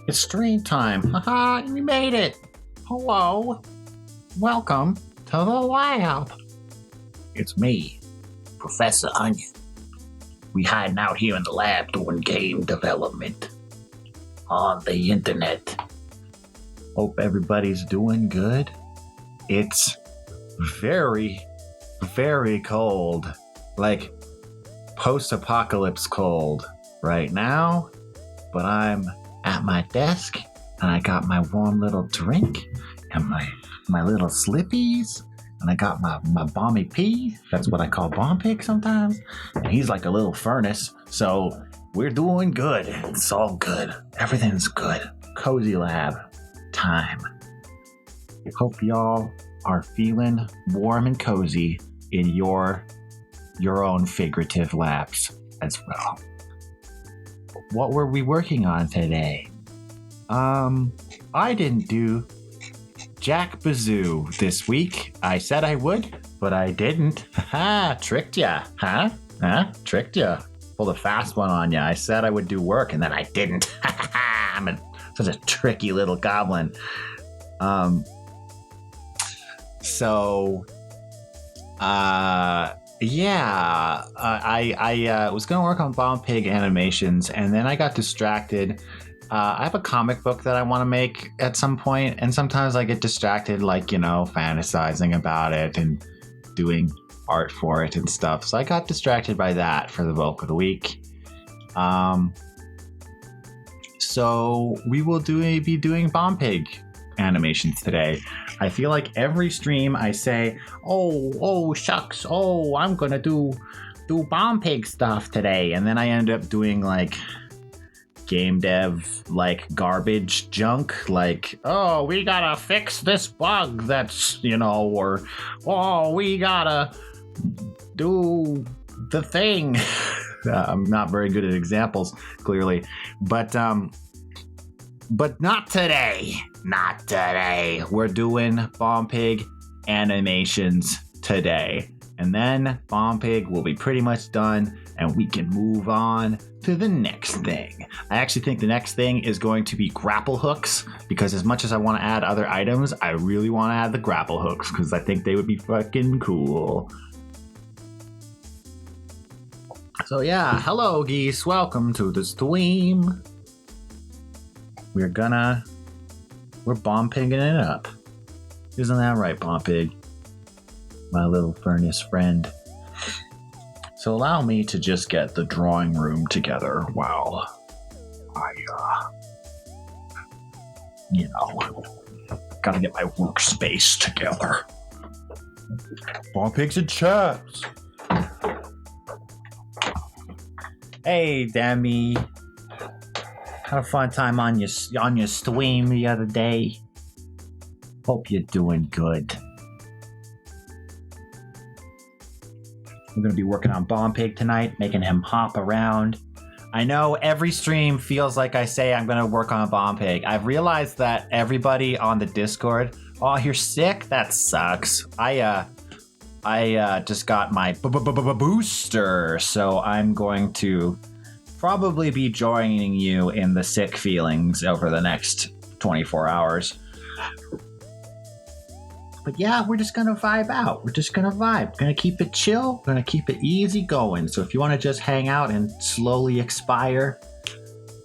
It's stream time. Haha, we made it. Hello. Welcome to the lab. It's me, Professor Onion. We hiding out here in the lab doing game development on the internet. Hope everybody's doing good. It's very, very cold. Like post-apocalypse cold right now. But I'm at my desk and I got my warm little drink and my little slippies. And I got my Bomby P. That's what I call Bomb Pig sometimes. And he's like a little furnace. So we're doing good. It's all good. Everything's good. Cozy lab time. Hope y'all are feeling warm and cozy in your own figurative labs as well. What were we working on today? I didn't do Jack Bazoo this week. I said I would, but I didn't. Ha! Tricked ya. Huh? Tricked ya. Pulled a fast one on ya. I said I would do work, and then I didn't. I'm such a tricky little goblin. I was going to work on Bomb Pig animations, and then I got distracted. I have a comic book that I want to make at some point, and sometimes I get distracted, like, fantasizing about it and doing art for it and stuff. So I got distracted by that for the bulk of the week. So we will be doing Bomb Pig animations today. I feel like every stream I say, oh shucks, I'm gonna do Bomb Pig stuff today, and then I end up doing like game dev garbage junk, like, we gotta fix this bug that's or we gotta do the thing. I'm not very good at examples, clearly, but not today. Not today. We're doing Bomb Pig animations today. And then Bomb Pig will be pretty much done, and we can move on to the next thing. I actually think the next thing is going to be grapple hooks, because as much as I want to add other items, I really want to add the grapple hooks, because I think they would be fucking cool. So yeah, hello geese, welcome to the stream. We're Bomb Pigging it up. Isn't that right, Bomb Pig? My little furnace friend. So allow me to just get the drawing room together while I, gotta get my workspace together. Bomb Pigs and Chaps. Hey, Demi. Had a fun time on your stream the other day. Hope you're doing good. We're going to be working on Bomb Pig tonight, making him hop around. I know every stream feels like I say I'm going to work on Bomb Pig. I've realized that everybody on the Discord, you're sick? That sucks. I just got my booster, so I'm going to probably be joining you in the sick feelings over the next 24 hours. But yeah, we're just going to vibe out. We're just going to vibe. We're going to keep it chill. We're going to keep it easy going. So if you want to just hang out and slowly expire,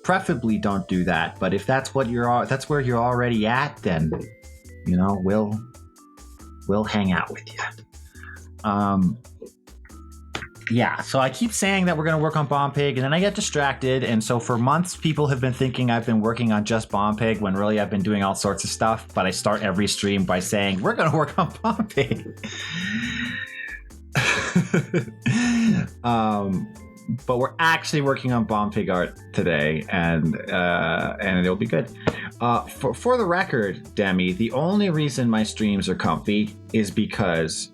preferably don't do that. But if that's where you're already at, then, we'll hang out with you. Yeah, so I keep saying that we're going to work on Bomb Pig, and then I get distracted, and so for months, people have been thinking I've been working on just Bomb Pig, when really I've been doing all sorts of stuff, but I start every stream by saying, we're going to work on Bomb Pig. But we're actually working on Bomb Pig art today, and it'll be good. For the record, Demi, the only reason my streams are comfy is because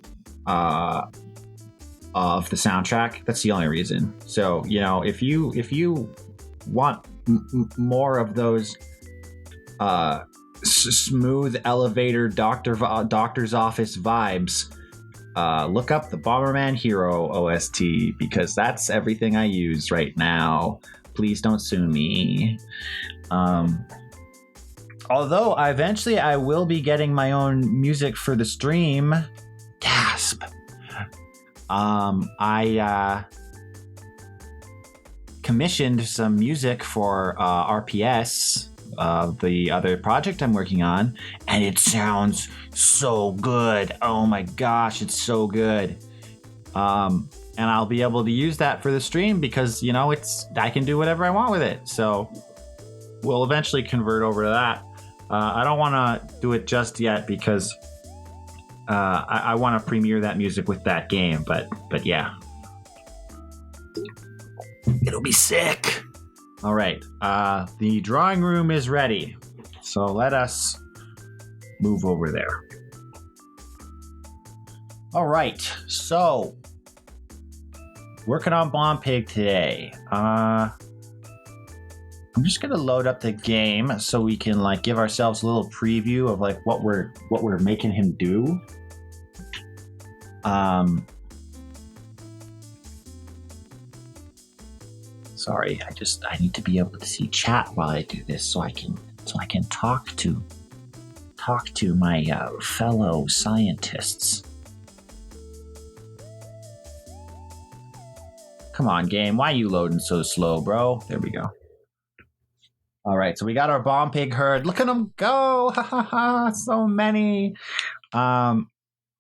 of the soundtrack. That's the only reason. So if you want more of those smooth elevator doctor's office vibes, look up the Bomberman Hero OST, because that's everything I use right now. Please don't sue me. Although eventually I will be getting my own music for the stream. Gasp. I commissioned some music for RPS, the other project I'm working on, and it sounds so good. Oh my gosh, it's so good. And I'll be able to use that for the stream because, you know, I can do whatever I want with it. So we'll eventually convert over to that. I don't want to do it just yet because I want to premiere that music with that game. But yeah, it'll be sick. All right, the drawing room is ready, so let us move over there. All right, so working on Bomb Pig today. I'm just gonna load up the game so we can like give ourselves a little preview of like what we're making him do. Sorry, I need to be able to see chat while I do this so I can talk to my fellow scientists. Come on, game. Why are you loading so slow, bro? There we go. All right, so we got our Bomb Pig herd. Look at them go! Ha ha ha! So many.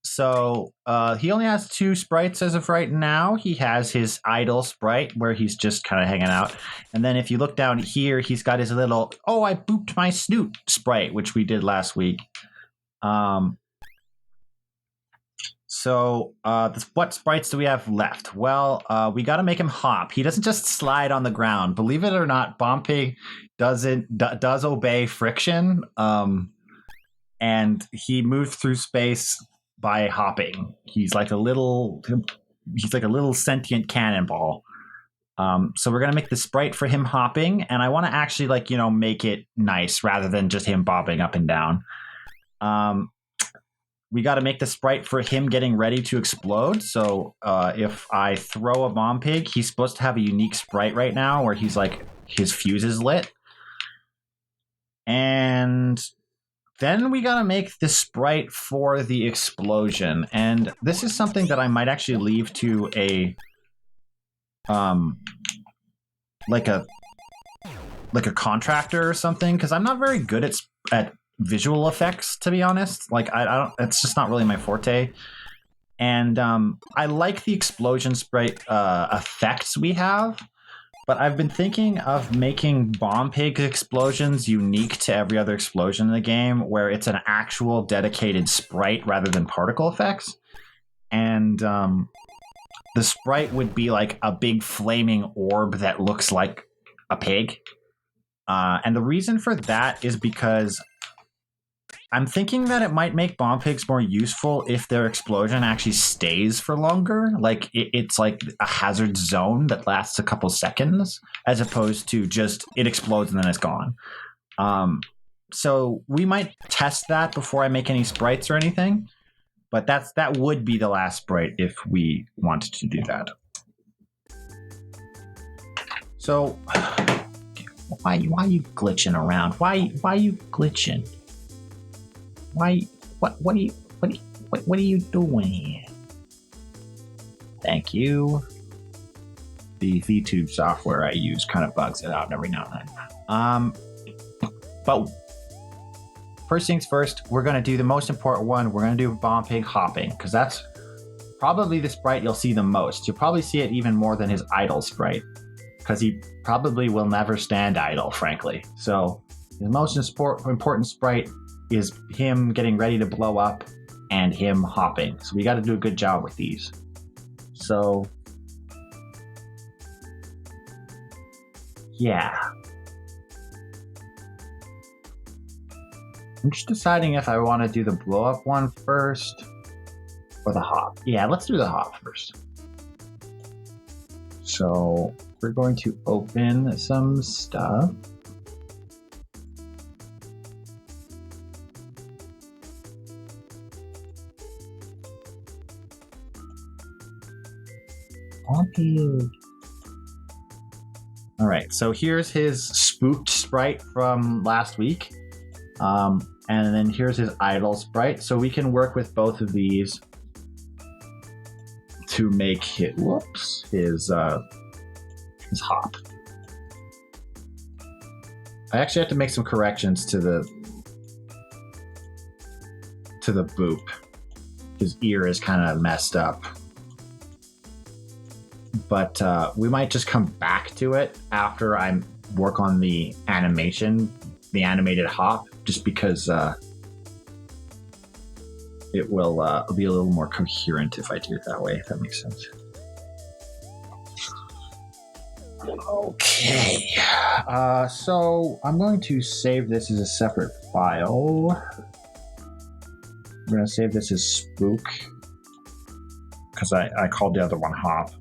So he only has 2 sprites as of right now. He has his idle sprite where he's just kind of hanging out. And then if you look down here, he's got his little, oh, I booped my snoot sprite, which we did last week. So what sprites do we have left? Well, we got to make him hop. He doesn't just slide on the ground. Believe it or not, Bomb Pig does obey friction. And he moves through space by hopping. He's like a little sentient cannonball. So we're gonna make the sprite for him hopping, and I want to actually make it nice rather than just him bobbing up and down. We got to make the sprite for him getting ready to explode. So if I throw a Bomb Pig, he's supposed to have a unique sprite right now where he's like his fuse is lit, and then we gotta make the sprite for the explosion, and this is something that I might actually leave to a contractor or something, because I'm not very good at visual effects, to be honest. Like I don't. It's just not really my forte. And I like the explosion sprite effects we have. But I've been thinking of making Bomb Pig explosions unique to every other explosion in the game, where it's an actual dedicated sprite rather than particle effects. And the sprite would be like a big flaming orb that looks like a pig. And the reason for that is because I'm thinking that it might make Bomb Pigs more useful if their explosion actually stays for longer. Like it's like a hazard zone that lasts a couple seconds, as opposed to just it explodes and then it's gone. So we might test that before I make any sprites or anything. But that would be the last sprite if we wanted to do that. So why are you glitching around? Why are you glitching? What are you doing here? Thank you. The VTube software I use kind of bugs it out every now and then. But first things first, we're going to do the most important one. We're going to do Bomb Pig hopping, because that's probably the sprite you'll see the most. You'll probably see it even more than his idle sprite, because he probably will never stand idle, frankly. So the most important sprite is him getting ready to blow up and him hopping. So we got to do a good job with these. So yeah. I'm just deciding if I want to do the blow up one first or the hop. Yeah, let's do the hop first. So we're going to open some stuff. All right, so here's his spooked sprite from last week. And then here's his idle sprite. So we can work with both of these to make his hop. I actually have to make some corrections to the boop. His ear is kind of messed up. But we might just come back to it after I work on the animation, the animated hop, just because it will be a little more coherent if I do it that way, if that makes sense. Okay, so I'm going to save this as a separate file. I'm going to save this as Spook, because I called the other one Hop.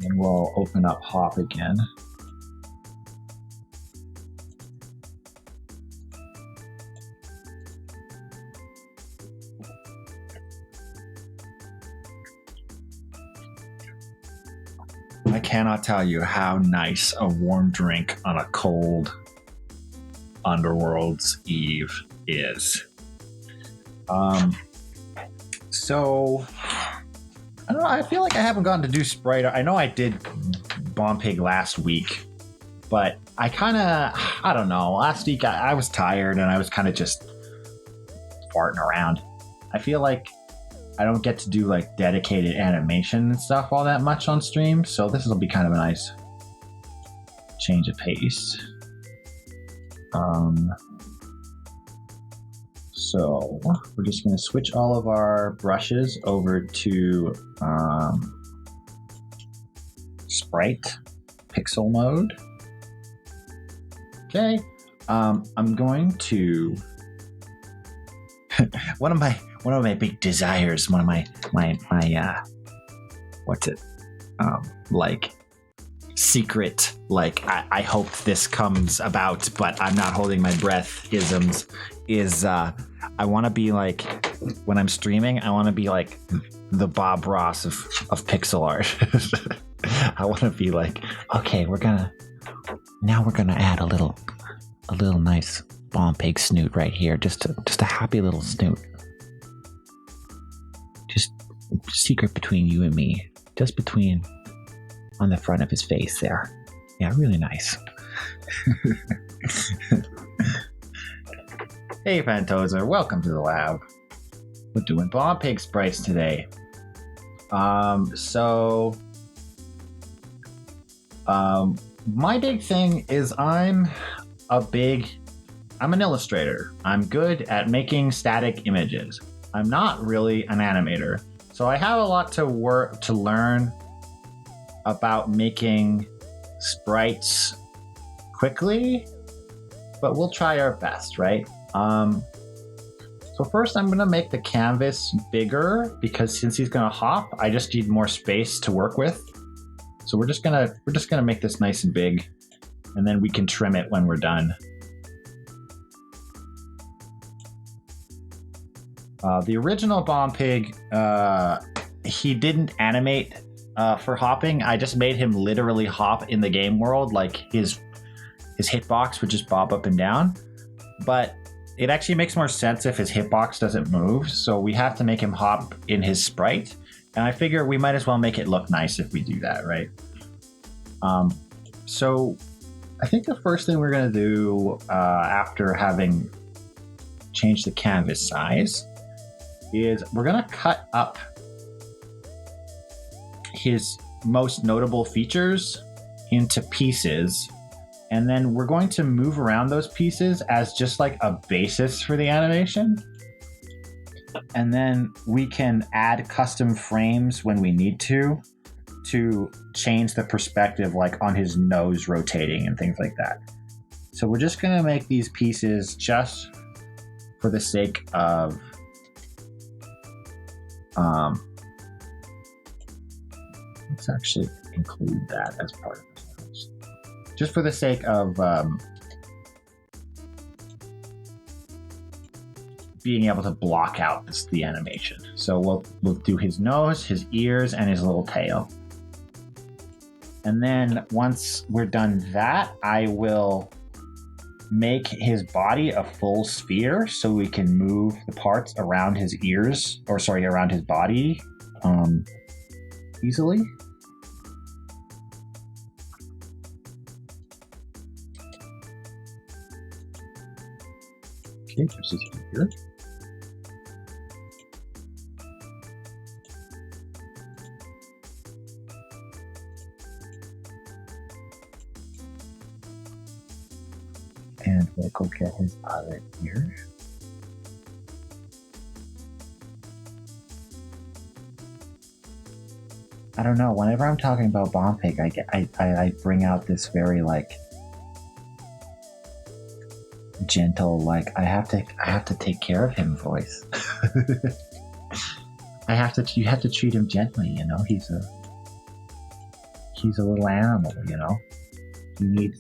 And we'll open up Hop again. I cannot tell you how nice a warm drink on a cold Underworld's Eve is. So I don't know. I feel like I haven't gotten to do Sprite. I know I did Bomb Pig last week, but I don't know. Last week I was tired and I was kind of just farting around. I feel like I don't get to do like dedicated animation and stuff all that much on stream, so this will be kind of a nice change of pace. So we're just going to switch all of our brushes over to Sprite pixel mode. Okay, I'm going to one of my big desires, one of my what's it like secret, like I hope this comes about, but I'm not holding my breath isms is I want to be like, when I'm streaming, I want to be like the Bob Ross of pixel art. I want to be like, okay, we're gonna add a little nice Bomb Pig snoot right here, just a happy little snoot, just secret between you and me, just between on the front of his face there. Yeah, really nice. Hey Fantozer, welcome to the lab. We're doing Bomb Pig sprites today. My big thing is I'm an illustrator. I'm good at making static images. I'm not really an animator. So I have a lot to learn about making sprites quickly, but we'll try our best, right? So first I'm gonna make the canvas bigger, because since he's gonna hop, I just need more space to work with. So we're just gonna make this nice and big, and then we can trim it when we're done. The original Bomb Pig, he didn't animate for hopping. I just made him literally hop in the game world, like his hitbox would just bob up and down. But it actually makes more sense if his hitbox doesn't move, so we have to make him hop in his sprite. And I figure we might as well make it look nice if we do that, right? So I think the first thing we're going to do after having changed the canvas size is we're going to cut up his most notable features into pieces, and then we're going to move around those pieces as just like a basis for the animation. And then we can add custom frames when we need to change the perspective, like on his nose rotating and things like that. So we're just going to make these pieces just for the sake of let's actually include that as part of this. Just for the sake of being able to block out the animation. So we'll do his nose, his ears, and his little tail. And then once we're done that, I will make his body a full sphere so we can move the parts around his ears, or sorry, around his body easily. Okay, this is here. And we'll go get his other ear. I don't know. Whenever I'm talking about Bombpig, I bring out this very like gentle, like I have to take care of him voice. You have to treat him gently, you know. He's a little animal, you know. He needs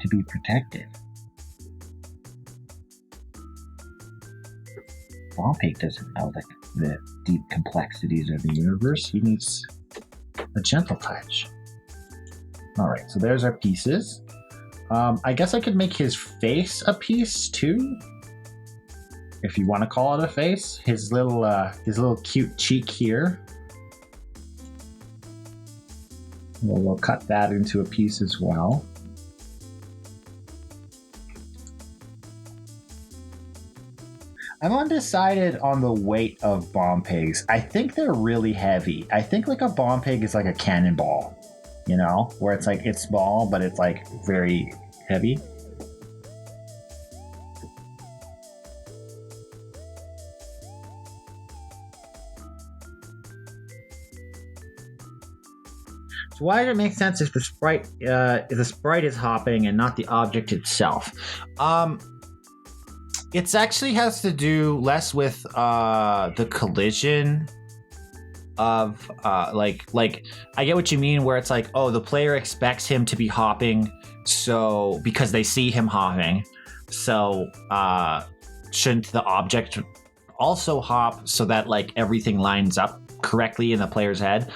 to be protected. Bombpig doesn't know the deep complexities of the universe. He needs a gentle touch. All right, so there's our pieces. I guess I could make his face a piece too, if you want to call it a face. His little cute cheek here. We'll cut that into a piece as well. I'm undecided on the weight of Bompigs. I think they're really heavy. I think like a Bompig is like a cannonball, you know, where it's like it's small but it's like very heavy. So why does it make sense if the sprite is hopping and not the object itself? It actually has to do less with the collision of like I get what you mean, where it's like, oh, the player expects him to be hopping, so because they see him hopping, so shouldn't the object also hop so that like everything lines up correctly in the player's head?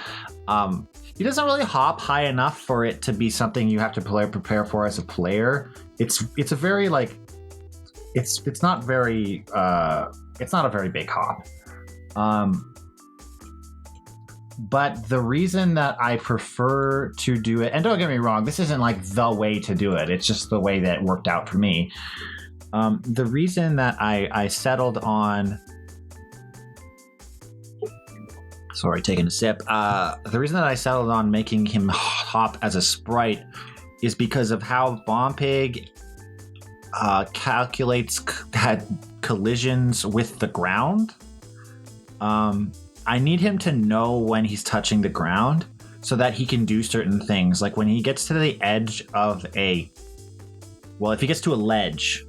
He doesn't really hop high enough for it to be something you have to prepare for as a player. It's a very like it's not a very big hop. But the reason that I prefer to do it, and don't get me wrong, this isn't like the way to do it, it's just the way that it worked out for me. The reason that I settled on, sorry, taking a sip. The reason that I settled on making him hop as a sprite is because of how Bompig calculates collisions with the ground. I need him to know when he's touching the ground so that he can do certain things. Like when he gets to the edge of if he gets to a ledge,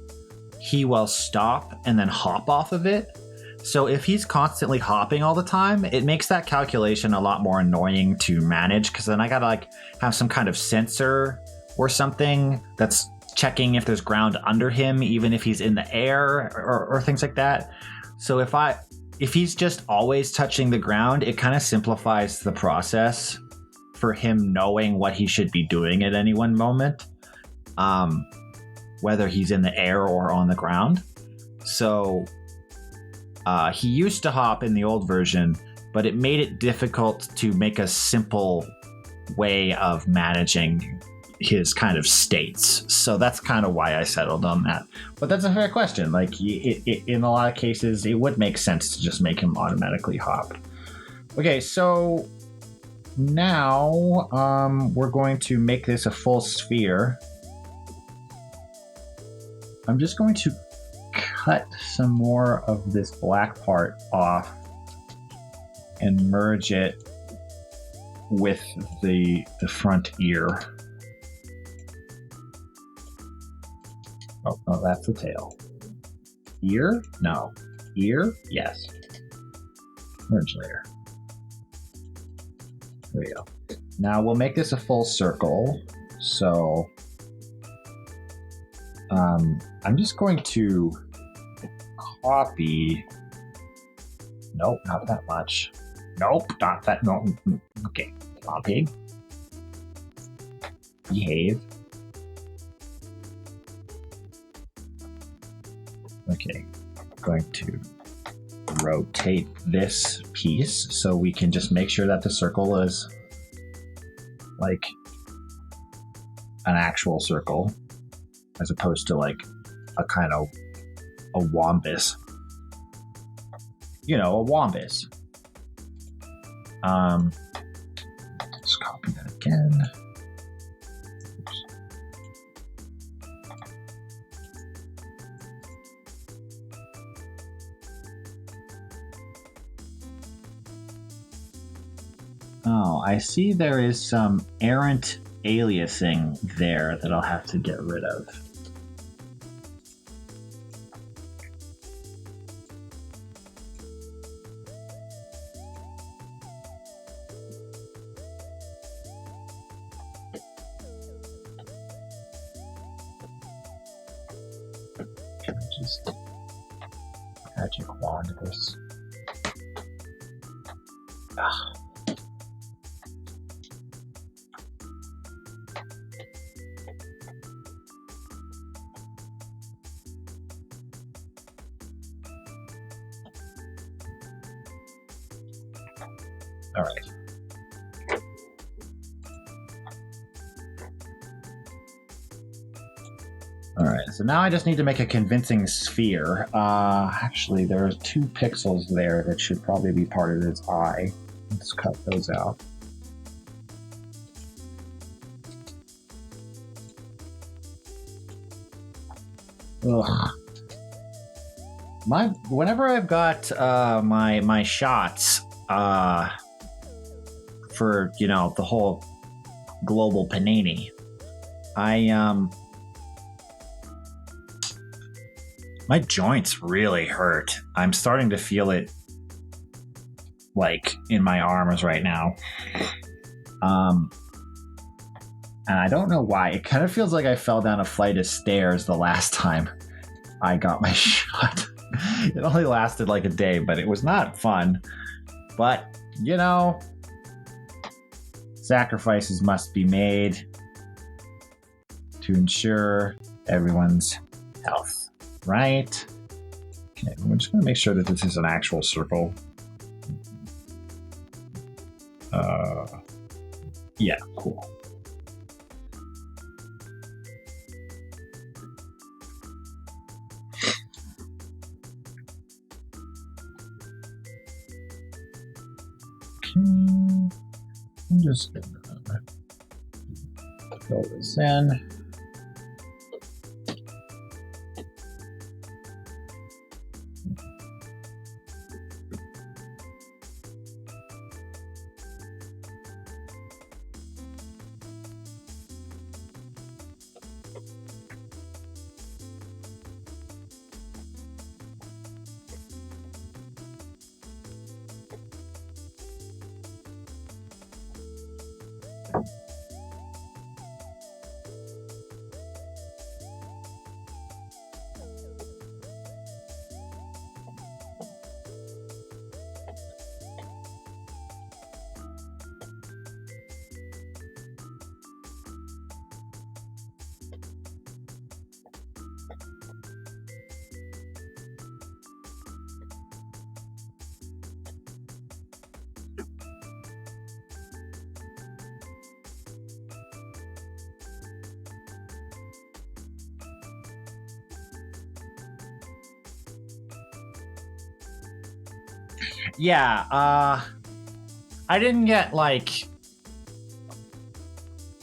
he will stop and then hop off of it. So if he's constantly hopping all the time, it makes that calculation a lot more annoying to manage, because then I gotta like have some kind of sensor or something that's checking if there's ground under him, even if he's in the air or things like that. So if he's just always touching the ground, it kind of simplifies the process for him knowing what he should be doing at any one moment, whether he's in the air or on the ground. So he used to hop in the old version, but it made it difficult to make a simple way of managing his kind of states. So that's kind of why I settled on that. But that's a fair question. Like in a lot of cases, it would make sense to just make him automatically hop. Okay, so now we're going to make this a full sphere. I'm just going to cut some more of this black part off and merge it with the front ear. Oh, no, that's the tail. Ear? No. Ear? Yes. Merge layer. There we go. Now we'll make this a full circle. So I'm just going to copy. Nope, not that much. Nope, not that. No. Okay, Bompig. Behave. Okay, I'm going to rotate this piece so we can just make sure that the circle is like an actual circle as opposed to like a kind of a wombus. You know, a wombus. Let's copy that again. Oops. Oh, I see there is some errant aliasing there that I'll have to get rid of. Just magic wand this. Ah. All right. All right, so now I just need to make a convincing sphere. Actually, there are 2 pixels there that should probably be part of its eye. Let's cut those out. Ugh. Whenever I've got my shots for, you know, the whole global panini, my joints really hurt. I'm starting to feel it like in my arms right now. And I don't know why. It kind of feels like I fell down a flight of stairs the last time I got my shot. It only lasted like a day, but it was not fun. But, you know, sacrifices must be made to ensure everyone's health. Right? Okay, we're just going to make sure that this is an actual circle. Yeah, cool. Okay, I'm just going to fill this in. Yeah, I didn't get like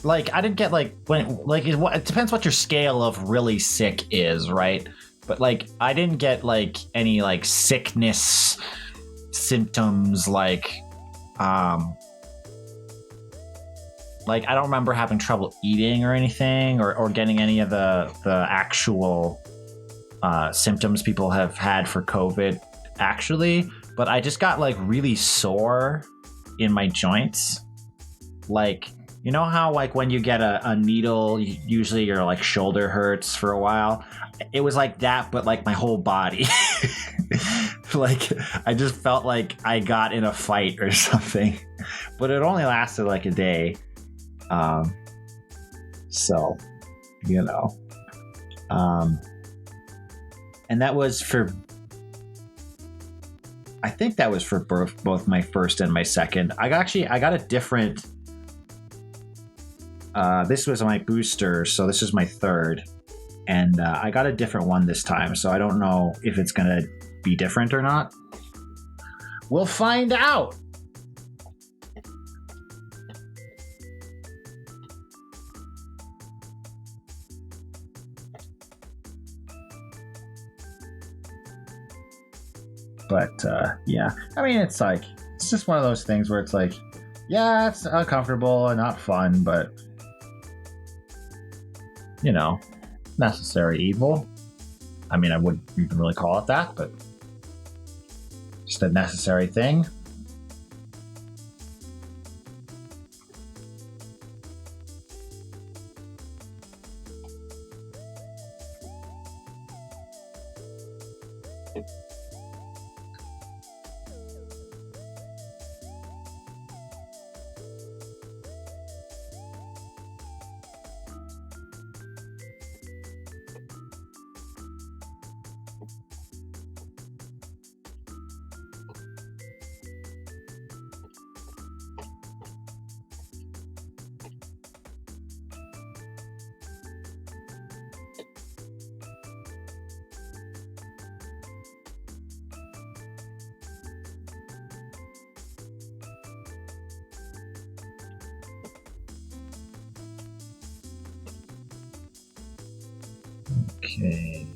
I didn't get like when like it depends what your scale of really sick is, right? But like I didn't get like any like sickness symptoms like I don't remember having trouble eating or anything or getting any of the actual symptoms people have had for COVID actually. But I just got like really sore in my joints. Like, you know how like when you get a needle, usually your like shoulder hurts for a while? It was like that, but like my whole body. Like I just felt like I got in a fight or something. But it only lasted like a day. So, you know. And that was for, I think that was for both my first and my second. I got a different, this was my booster, so this is my third. And I got a different one this time, so I don't know if it's going to be different or not. We'll find out. But yeah, I mean, it's just one of those things where it's like, yeah, it's uncomfortable and not fun, but you know, necessary evil. I mean, I wouldn't even really call it that, but just a necessary thing. Okay.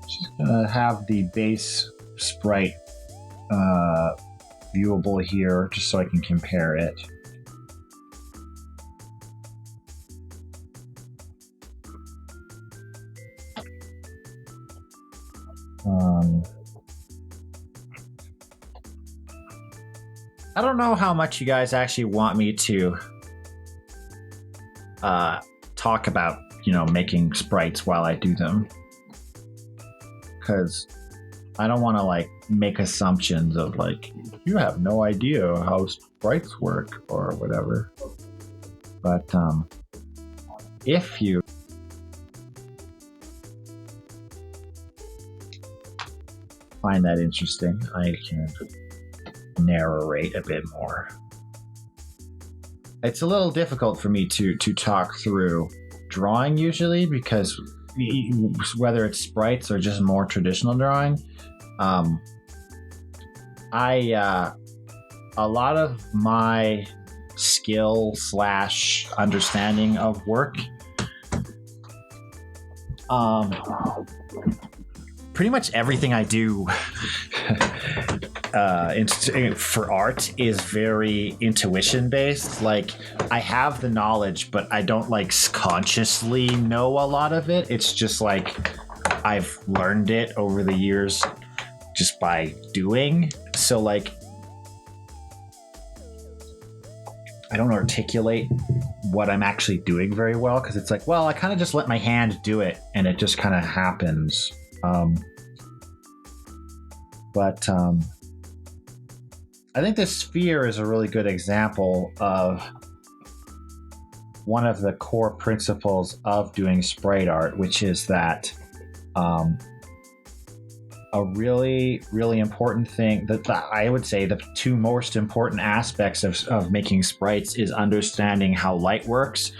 Just gonna have the base sprite viewable here, just so I can compare it. I don't know how much you guys actually want me to talk about, making sprites while I do them, because I don't want to make assumptions of you have no idea how sprites work or whatever. But if you find that interesting, I can narrate a bit more. It's a little difficult for me to talk through drawing usually, because whether it's sprites or just more traditional drawing, a lot of my skill / understanding of work, pretty much everything I do for art is very intuition based. I have the knowledge, but I don't consciously know a lot of it. It's just I've learned it over the years just by doing. So I don't articulate what I'm actually doing very well, because it's I kind of just let my hand do it and it just kind of happens. But I think the sphere is a really good example of one of the core principles of doing sprite art, which is that a really, really important thing that I would say the two most important aspects of making sprites is understanding how light works.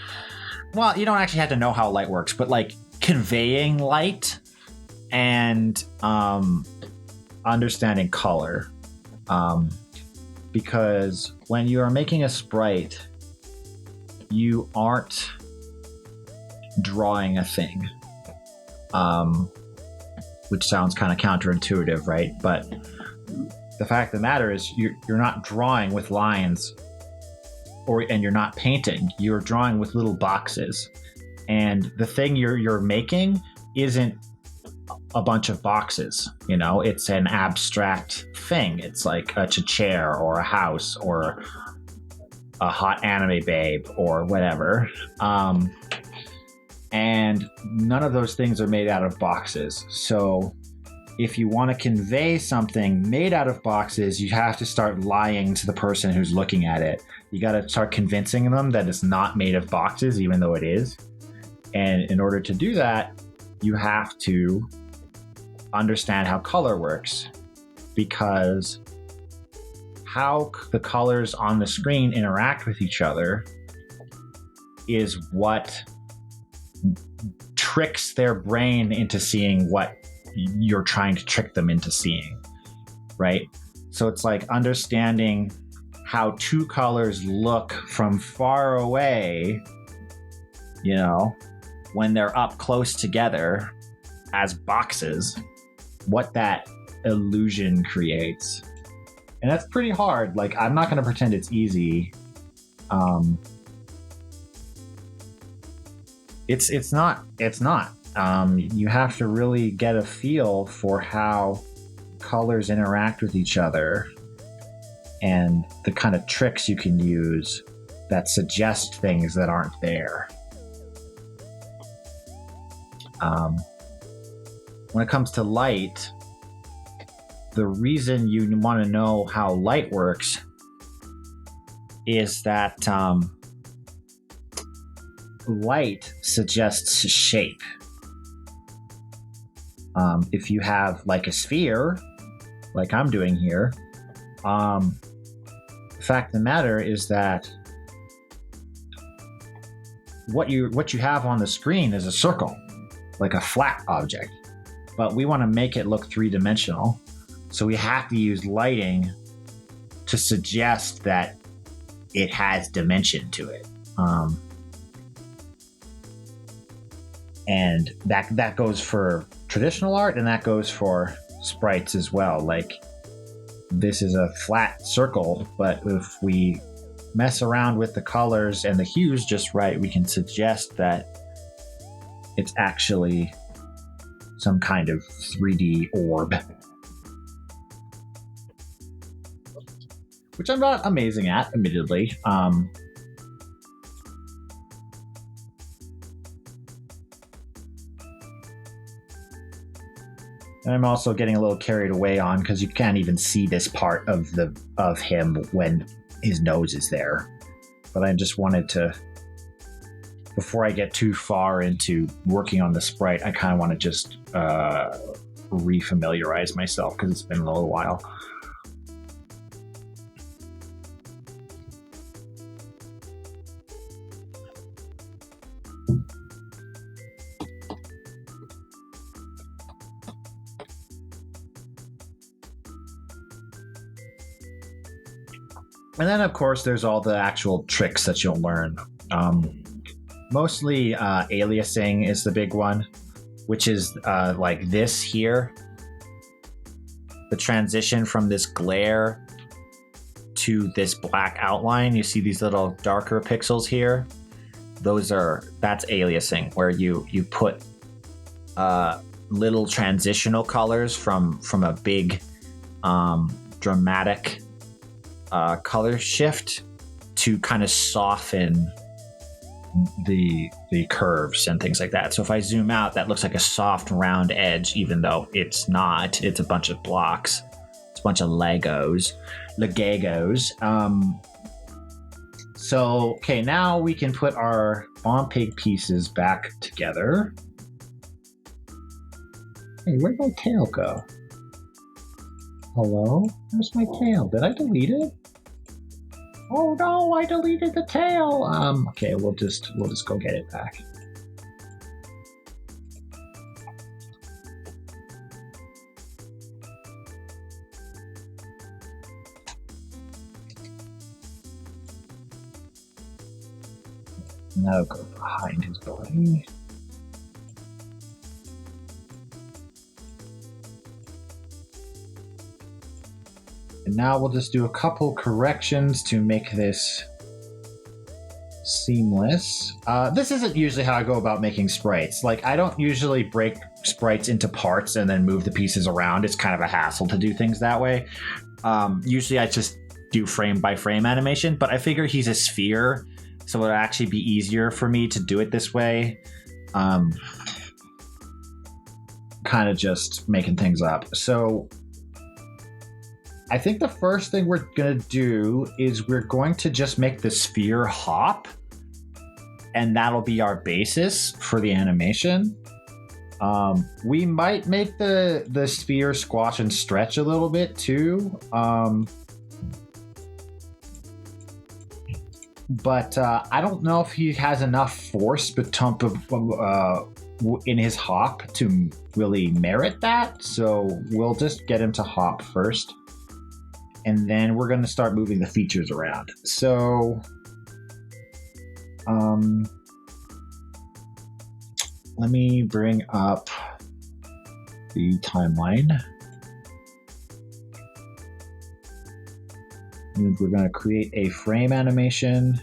Well, you don't actually have to know how light works, but conveying light and understanding color. Because when you are making a sprite, you aren't drawing a thing, which sounds kind of counterintuitive, right? But the fact of the matter is you're not drawing with lines, and you're not painting. You're drawing with little boxes, and the thing you're making isn't a bunch of boxes. It's an abstract thing. It's a chair or a house or a hot anime babe or whatever. And none of those things are made out of boxes. So if you want to convey something made out of boxes, you have to start lying to the person who's looking at it. You got to start convincing them that it's not made of boxes, even though it is. And in order to do that, you have to understand how color works, because how the colors on the screen interact with each other is what tricks their brain into seeing what you're trying to trick them into seeing, right? So it's like understanding how two colors look from far away, you know, when they're up close together as boxes, what that illusion creates. And that's pretty hard. Like, I'm not going to pretend it's easy. It's not. You have to really get a feel for how colors interact with each other and the kind of tricks you can use that suggest things that aren't there. When it comes to light, the reason you want to know how light works is that light suggests shape. If you have like a sphere, like I'm doing here, the fact of the matter is that what you have on the screen is a circle, like a flat object, but we want to make it look three-dimensional. So we have to use lighting to suggest that it has dimension to it. And that goes for traditional art, and that goes for sprites as well. Like, this is a flat circle, but if we mess around with the colors and the hues just right, we can suggest that it's actually some kind of 3D orb. Which I'm not amazing at, admittedly. And I'm also getting a little carried away on, because you can't even see this part of him when his nose is there. But I just wanted to, before I get too far into working on the sprite, I kind of want to just refamiliarize myself, because it's been a little while. And then, of course, there's all the actual tricks that you'll learn. Mostly aliasing is the big one, which is like this here. The transition from this glare to this black outline. You see these little darker pixels here? That's aliasing, where you put little transitional colors from a big dramatic color shift to kind of soften the curves and things like that. So if I zoom out, that looks like a soft round edge, even though it's not. It's a bunch of blocks. It's a bunch of Legos. So, okay, now we can put our bomb pig pieces back together. Hey, where'd my tail go? Hello? Where's my tail? Did I delete it? Oh no, I deleted the tail. Okay, we'll just go get it back. Now go behind his body. And now we'll just do a couple corrections to make this seamless. This isn't usually how I go about making sprites. Like, I don't usually break sprites into parts and then move the pieces around. It's kind of a hassle to do things that way. Usually I just do frame by frame animation, but I figure he's a sphere, so it'll actually be easier for me to do it this way. kind of just making things up. So I think the first thing we're going to do is we're going to just make the sphere hop, and that'll be our basis for the animation. We might make the sphere squash and stretch a little bit too. But I don't know if he has enough force in his hop to really merit that. So we'll just get him to hop first. And then we're going to start moving the features around. So let me bring up the timeline. And we're going to create a frame animation.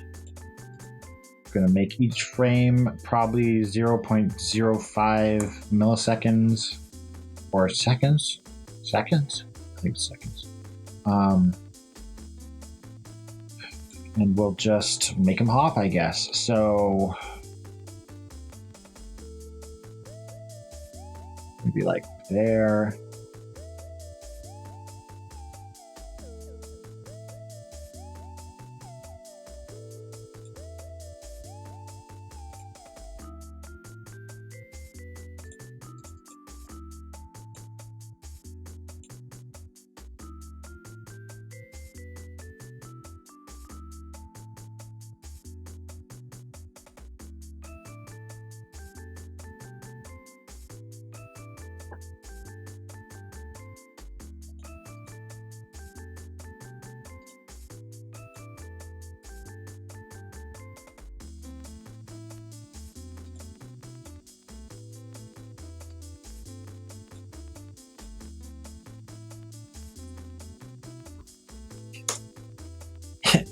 We're going to make each frame probably 0.05 milliseconds or seconds. Seconds? I think it's seconds. And we'll just make them hop, I guess. So maybe like there.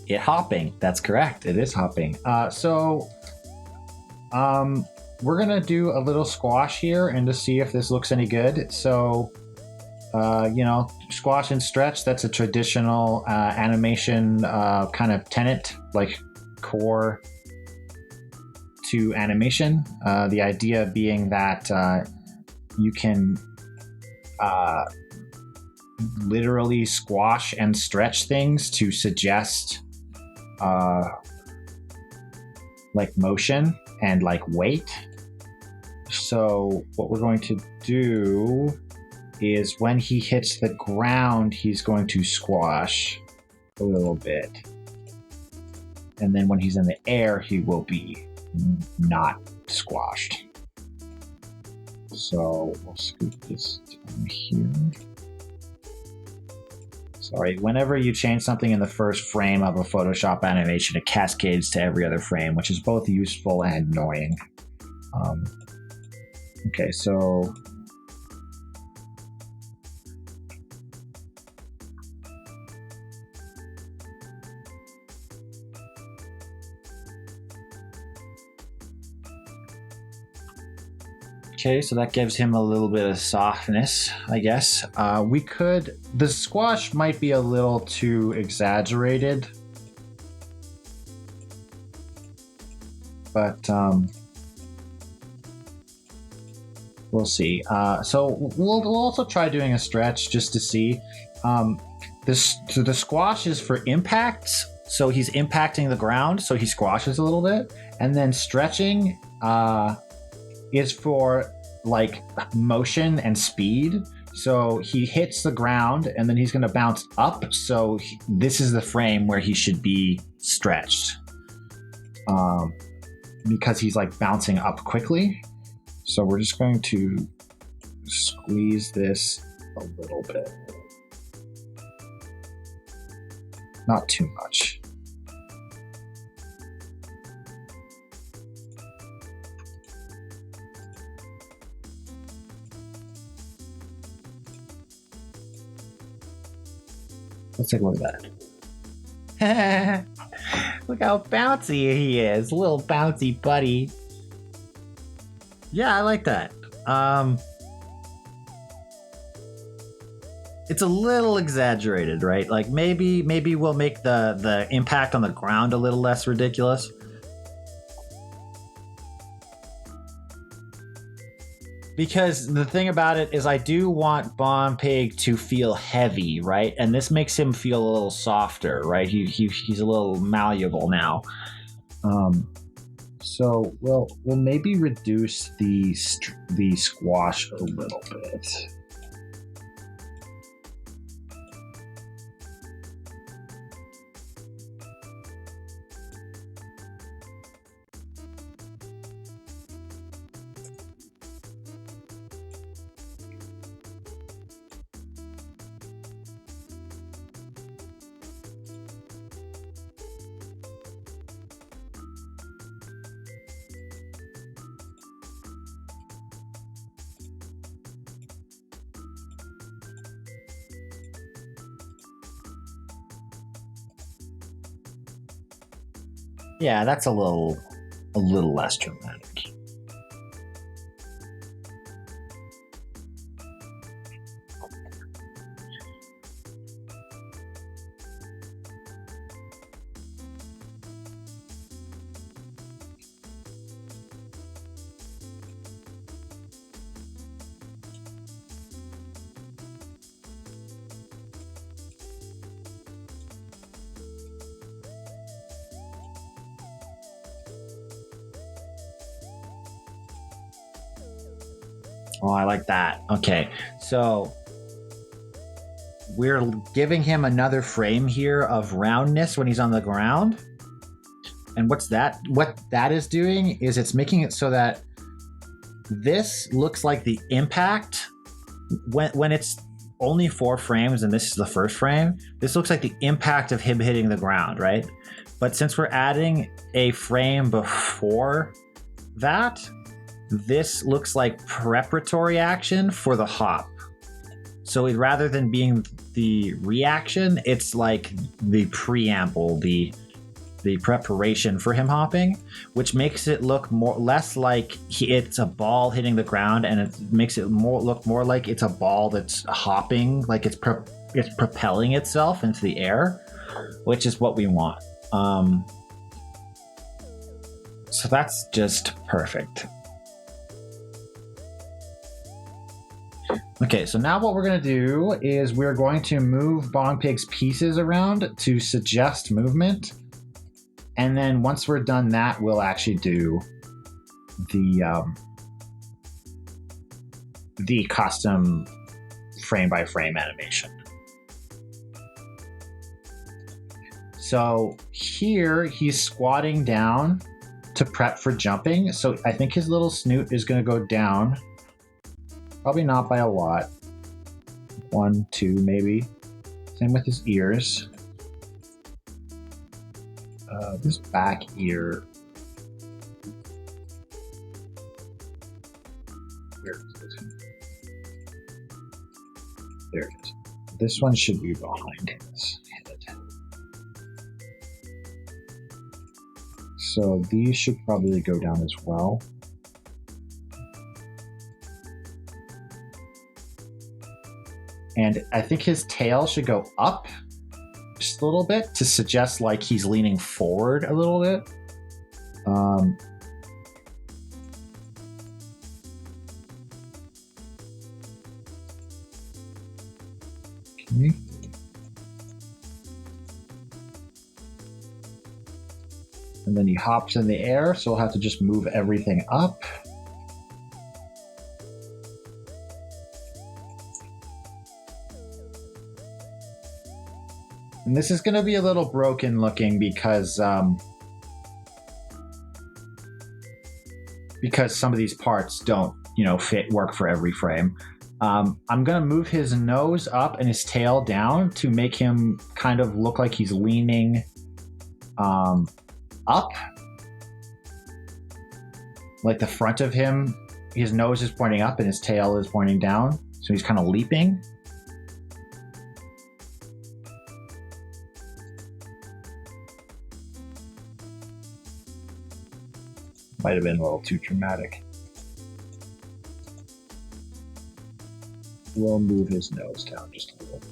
It hopping. That's correct. It is hopping. So we're gonna do a little squash here and to see if this looks any good. So squash and stretch. That's a traditional animation kind of tenet, like core to animation. The idea being that you can literally squash and stretch things to suggest like motion and like weight. So what we're going to do is when he hits the ground, he's going to squash a little bit. And then when he's in the air, he will be not squashed. So we'll scoot this down here. Sorry, whenever you change something in the first frame of a Photoshop animation, it cascades to every other frame, which is both useful and annoying. Okay, so that gives him a little bit of softness, I guess. The squash might be a little too exaggerated, but we'll see. So we'll also try doing a stretch just to see. So the squash is for impacts, so he's impacting the ground, so he squashes a little bit, and then stretching is for like motion and speed. So he hits the ground and then he's going to bounce up. So this is the frame where he should be stretched because he's like bouncing up quickly. So we're just going to squeeze this a little bit. Not too much. Let's take a look at that. Look how bouncy he is. Little bouncy buddy. Yeah, I like that. It's a little exaggerated, right? Like maybe we'll make the impact on the ground a little less ridiculous. Because the thing about it is I do want Bonpig to feel heavy, right? And this makes him feel a little softer, right? He's a little malleable now. So we'll maybe reduce the squash a little bit. Yeah, that's a little less dramatic. Oh, I like that. Okay, so we're giving him another frame here of roundness when he's on the ground. And what that is doing is it's making it so that this looks like the impact when it's only 4 frames and this is the first frame. This looks like the impact of him hitting the ground, right? But since we're adding a frame before that, this looks like preparatory action for the hop. So rather than being the reaction, it's like the preamble, the preparation for him hopping, which makes it look less like it's a ball hitting the ground, and it makes it look more like it's a ball that's hopping, like it's propelling itself into the air, which is what we want. So that's just perfect. Okay, so now what we're going to do is we're going to move Bonpig's pieces around to suggest movement. And then once we're done that, we'll actually do the custom frame-by-frame animation. So here he's squatting down to prep for jumping. So I think his little snoot is going to go down. Probably not by a lot. 1, 2, maybe. Same with his ears. This back ear. Where is it? There it is. This one should be behind his head. So these should probably go down as well. And I think his tail should go up just a little bit to suggest like he's leaning forward a little bit. Okay. And then he hops in the air, so we'll have to just move everything up. And this is going to be a little broken looking because some of these parts don't, work for every frame. I'm going to move his nose up and his tail down to make him kind of look like he's leaning up. Like the front of him, his nose is pointing up and his tail is pointing down. So he's kind of leaping. Might have been a little too dramatic. We'll move his nose down just a little bit.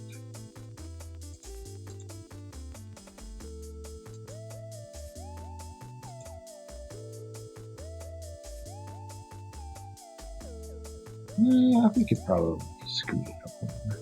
Yeah, we could probably scoot it up a little bit.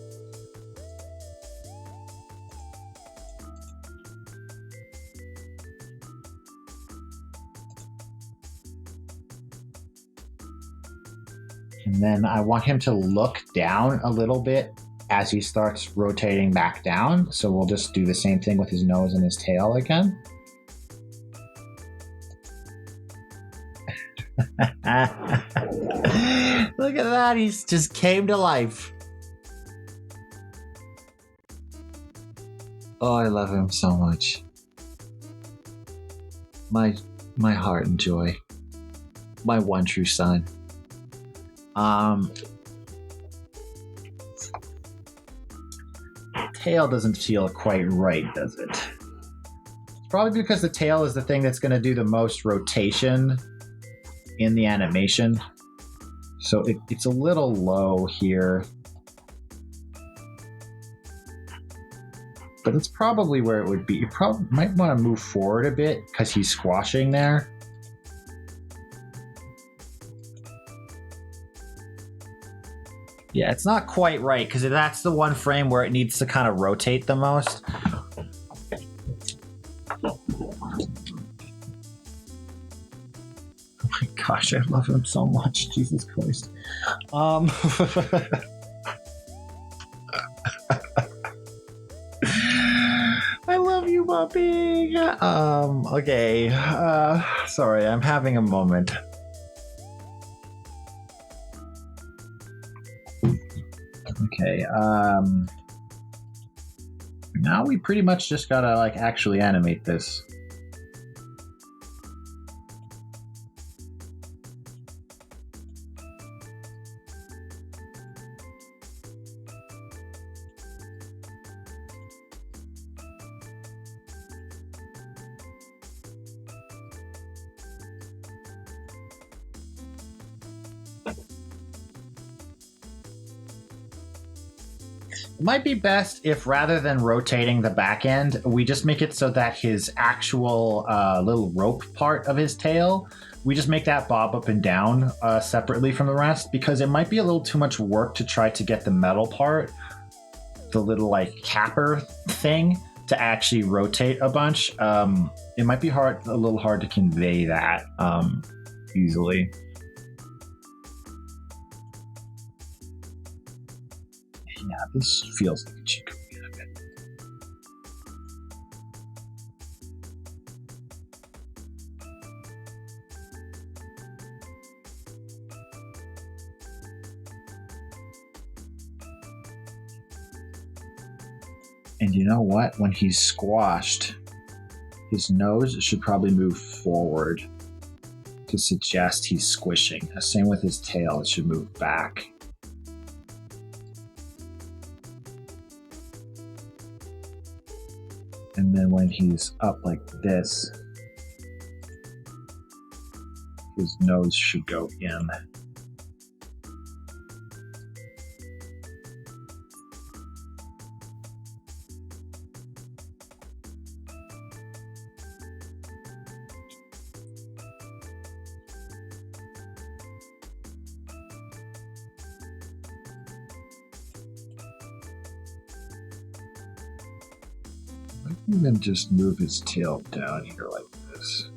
And then I want him to look down a little bit as he starts rotating back down. So we'll just do the same thing with his nose and his tail again. Look at that, he's just came to life. Oh, I love him so much. My heart and joy. My one true son. Tail doesn't feel quite right, does it? It's probably because the tail is the thing that's going to do the most rotation in the animation. So it's a little low here. But it's probably where it would be. You probably might want to move forward a bit because he's squashing there. Yeah, it's not quite right because that's the one frame where it needs to kind of rotate the most. Oh my gosh, I love him so much. Jesus Christ. I love you, puppy. Okay. Sorry, I'm having a moment. Okay, now we pretty much just gotta like actually animate this. It might be best if rather than rotating the back end, we just make it so that his actual little rope part of his tail, we just make that bob up and down separately from the rest, because it might be a little too much work to try to get the metal part, the little like capper thing, to actually rotate a bunch. It might be a little hard to convey that easily. Yeah, this feels like it should go in a bit. And you know what? When he's squashed, his nose should probably move forward to suggest he's squishing. Same with his tail, it should move back. And then when he's up like this, his nose should go in. And then just move his tail down here like this.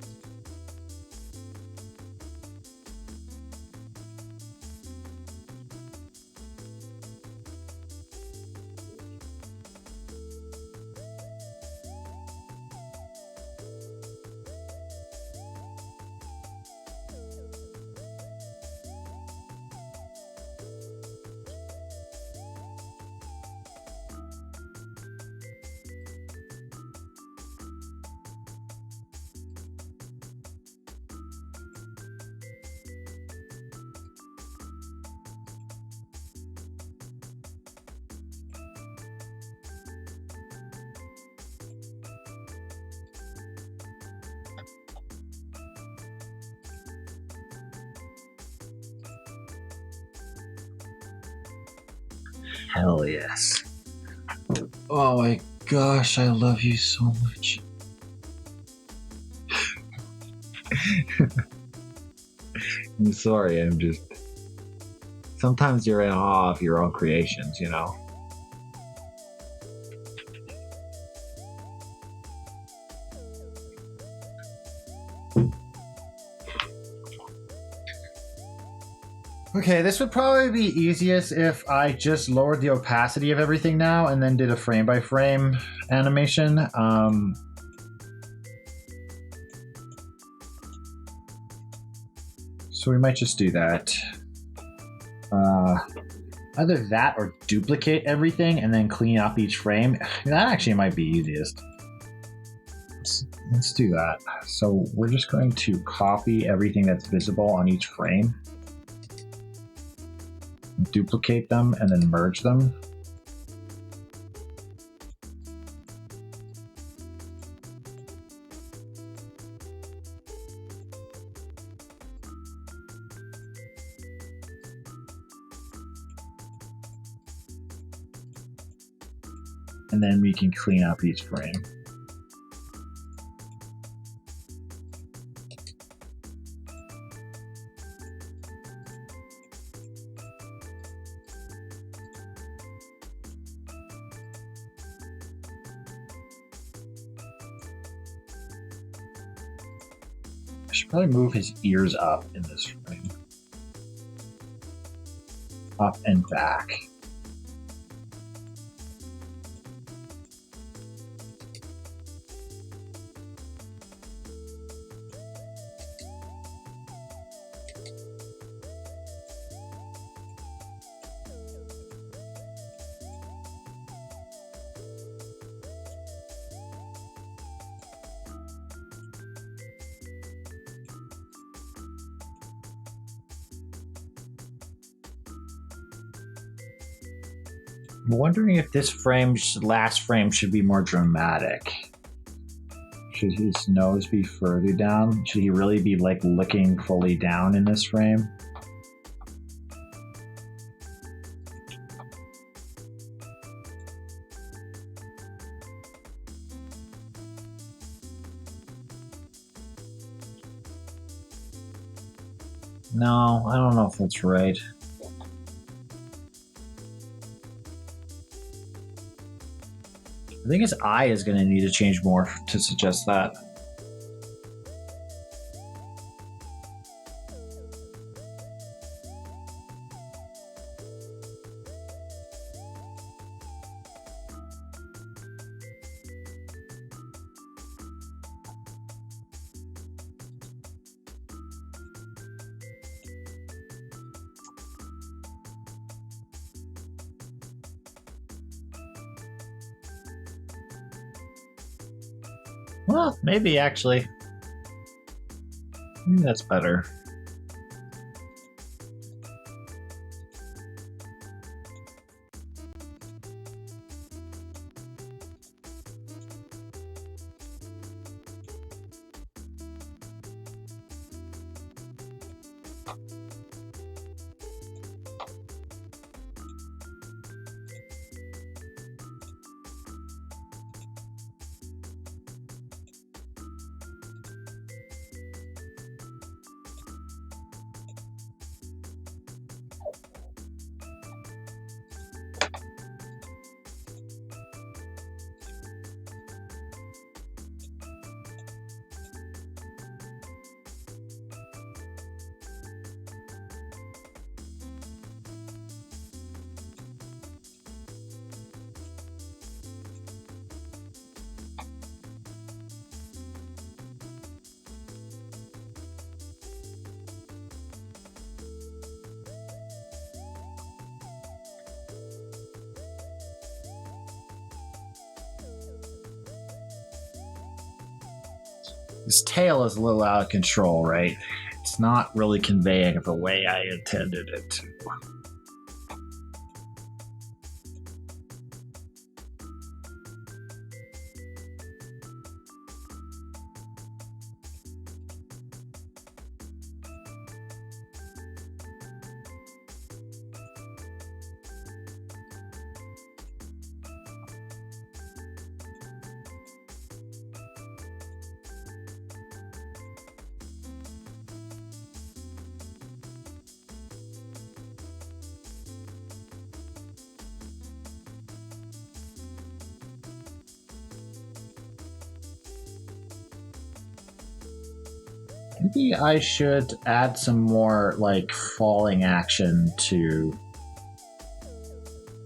Hell yes. Oh my gosh, I love you so much. I'm sorry, I'm just... Sometimes you're in awe of your own creations, you know? Okay, this would probably be easiest if I just lowered the opacity of everything now and then did a frame by frame animation. So we might just do that. Either that or duplicate everything and then clean up each frame. That actually might be easiest. Let's do that. So we're just going to copy everything that's visible on each frame, duplicate them, and then merge them. And then we can clean up each frame. I should probably move his ears up in this frame. Up and back. I'm wondering if this last frame should be more dramatic. Should his nose be further down? Should he really be like looking fully down in this frame? No, I don't know if that's right. I think his eye is going to need to change more to suggest that. Well, maybe actually. Maybe that's better. His tail is a little out of control, right? It's not really conveying the way I intended it to. Maybe I should add some more like falling action to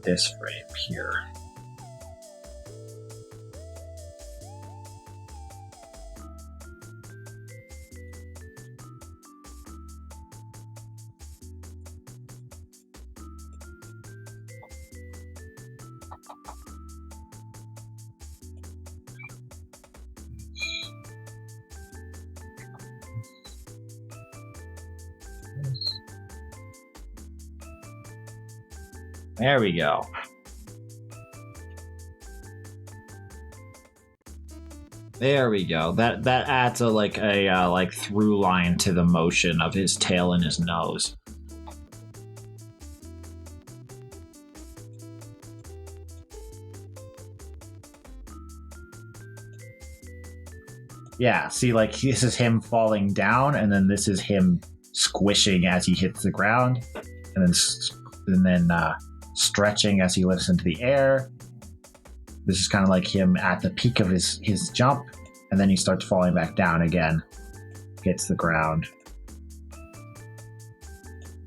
this frame here. There we go. There we go. That adds a like through line to the motion of his tail and his nose. Yeah, see, like this is him falling down, and then this is him squishing as he hits the ground, and then stretching as he lifts into the air. This is kind of like him at the peak of his jump, and then he starts falling back down again, hits the ground.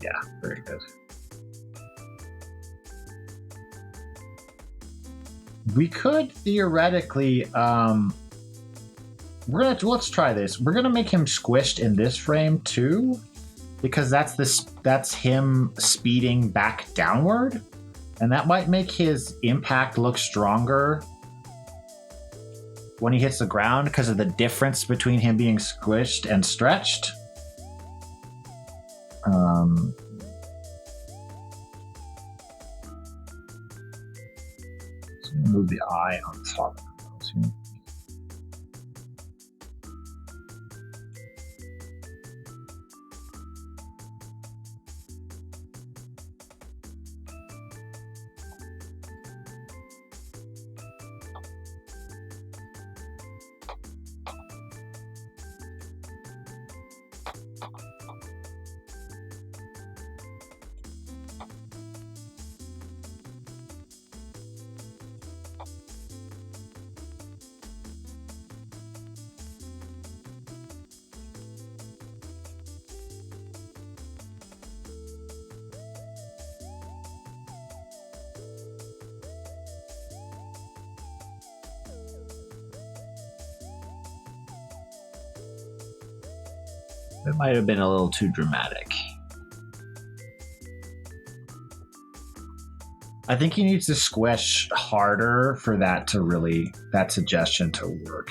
Yeah, very good. We could theoretically, let's try this. We're gonna make him squished in this frame too, because that's him speeding back downward, and that might make his impact look stronger when he hits the ground because of the difference between him being squished and stretched. So I'm gonna move the eye on top of those here. It might have been a little too dramatic. I think he needs to squish harder for that suggestion to work.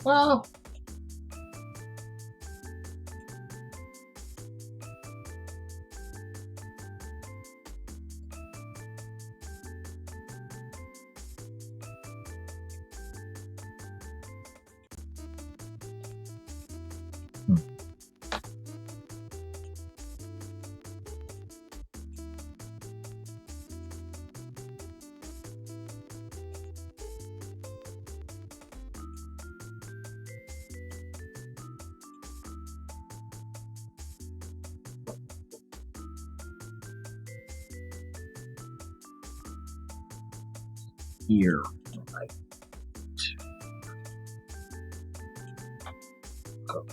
Well, here. Right. Go forward.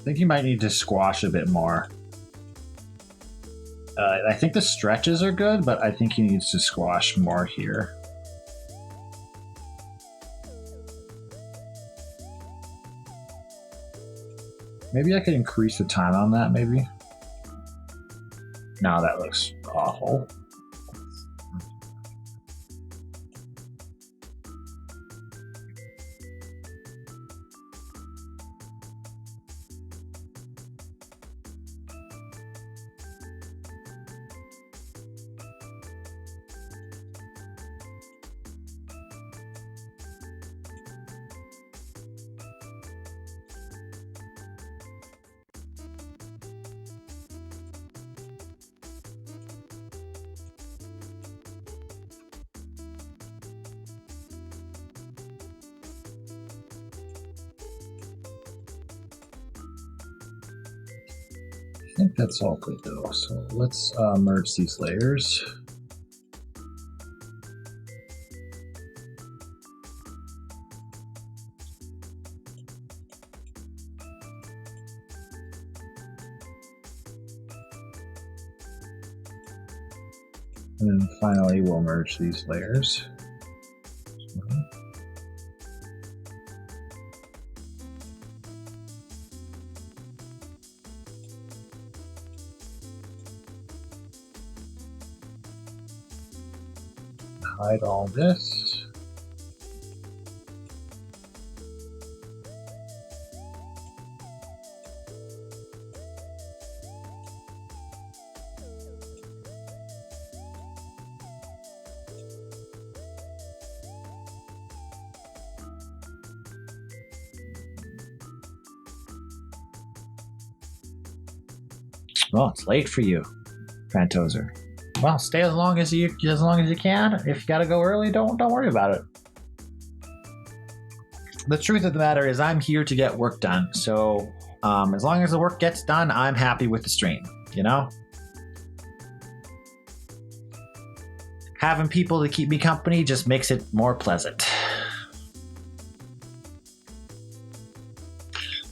think you might need to squash a bit more. I think the stretches are good, but I think he needs to squash more here. Maybe I could increase the time on that, maybe. No, that looks awful. I think that's all good though. So let's merge these layers. And then finally we'll merge these layers. Hide all this. Well, it's late for you, Fantozer. Well, stay as long as you can. If you gotta go early, don't worry about it. The truth of the matter is, I'm here to get work done. So, as long as the work gets done, I'm happy with the stream. You know, having people to keep me company just makes it more pleasant.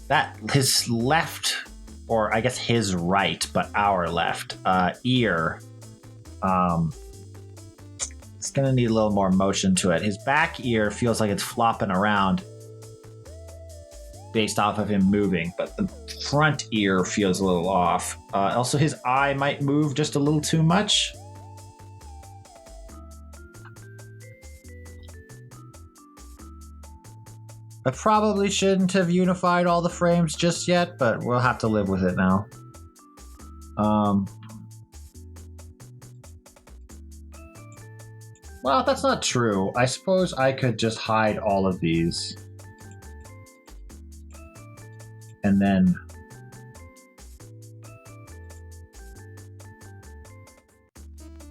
That his left, or I guess his right, but our left ear. It's gonna need a little more motion to it. His back ear feels like it's flopping around based off of him moving, but the front ear feels a little off. Also, his eye might move just a little too much. I probably shouldn't have unified all the frames just yet, but we'll have to live with it now. Well, that's not true. I suppose I could just hide all of these. And then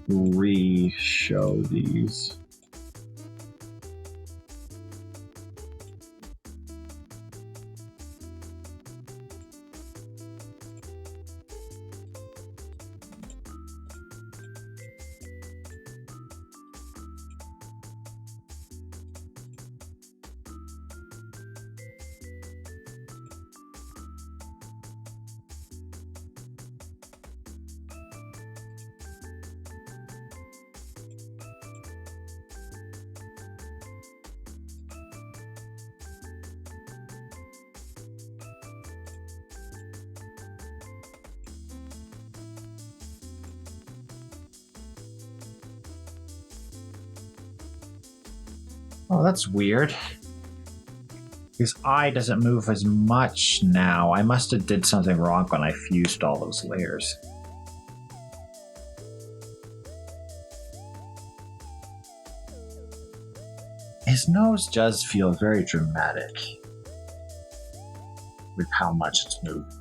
re-show these. Oh, that's weird. His eye doesn't move as much now. I must have did something wrong when I fused all those layers. His nose does feel very dramatic with how much it's moved.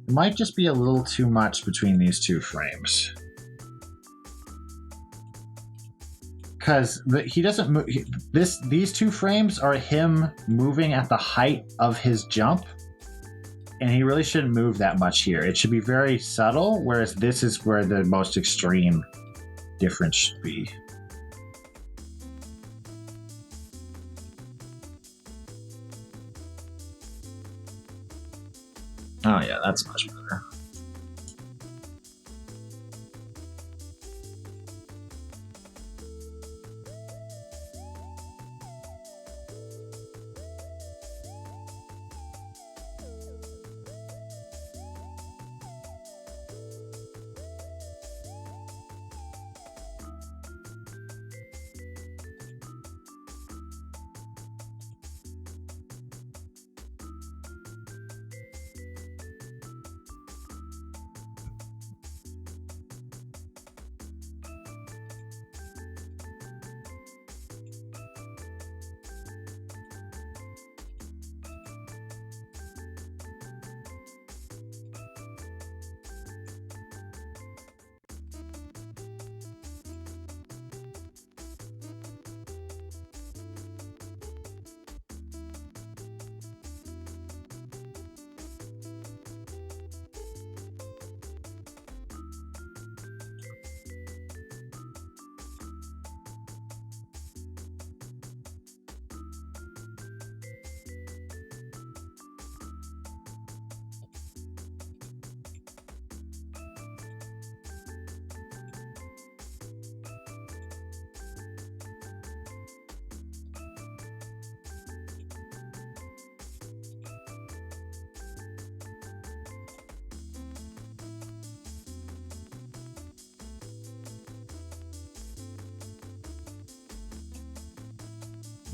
It might just be a little too much between these two frames. Because he doesn't move. These two frames are him moving at the height of his jump, and he really shouldn't move that much here. It should be very subtle, whereas this is where the most extreme difference should be. Oh yeah, that's much better.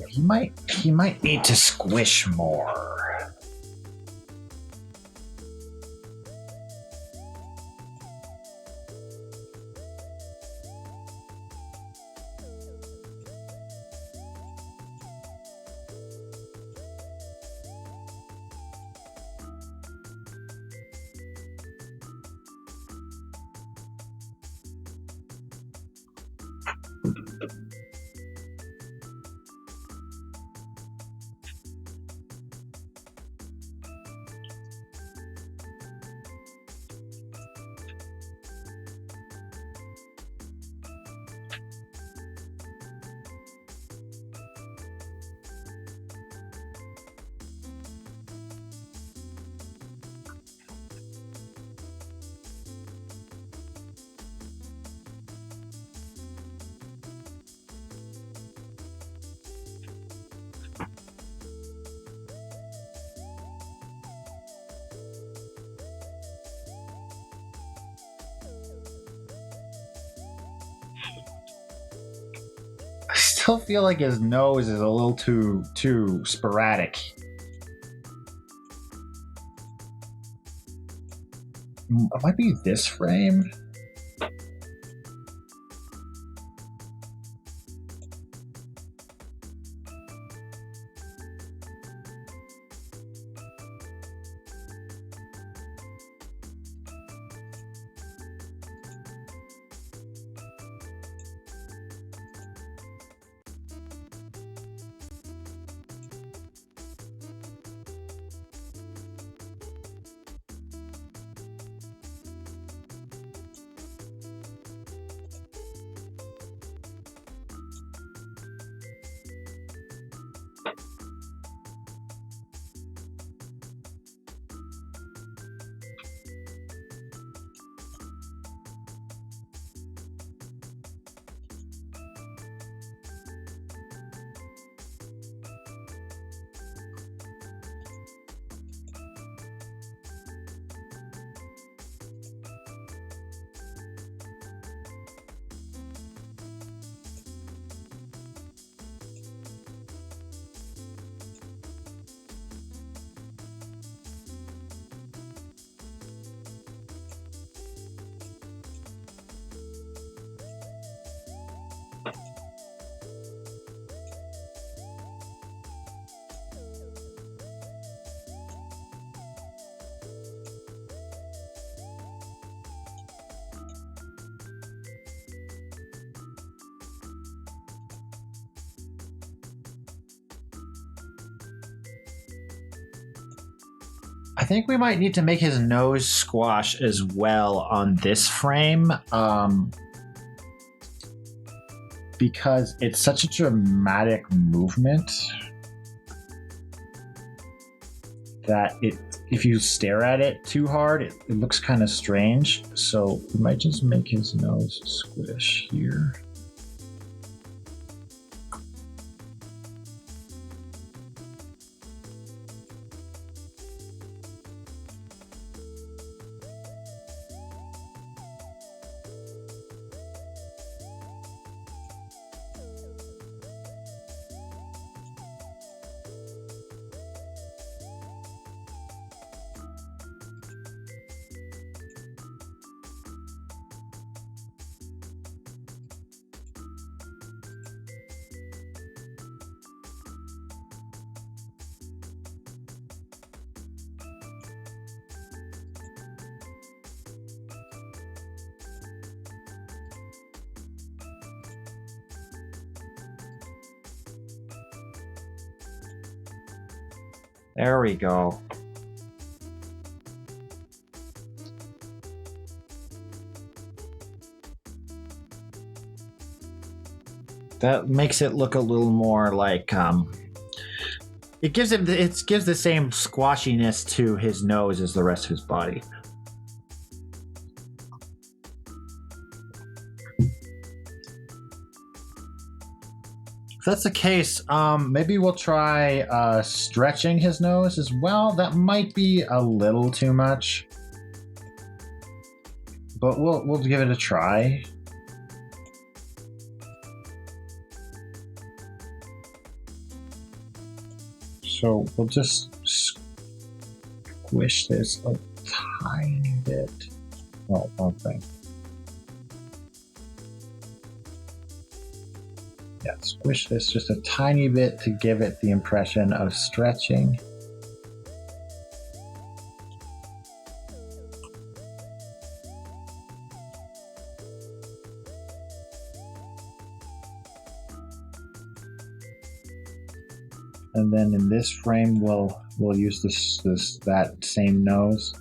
He might need to squish more. I still feel like his nose is a little too sporadic. It might be this frame. I think we might need to make his nose squash as well on this frame, because it's such a dramatic movement that if you stare at it too hard, it looks kind of strange. So we might just make his nose squish here. There we go. That makes it look a little more like it gives the same squashiness to his nose as the rest of his body. If that's the case, maybe we'll try stretching his nose as well. That might be a little too much, but we'll give it a try. So we'll just squish this a tiny bit. Oh, one thing. Yeah, squish this just a tiny bit to give it the impression of stretching. And then in this frame, we'll use that same nose.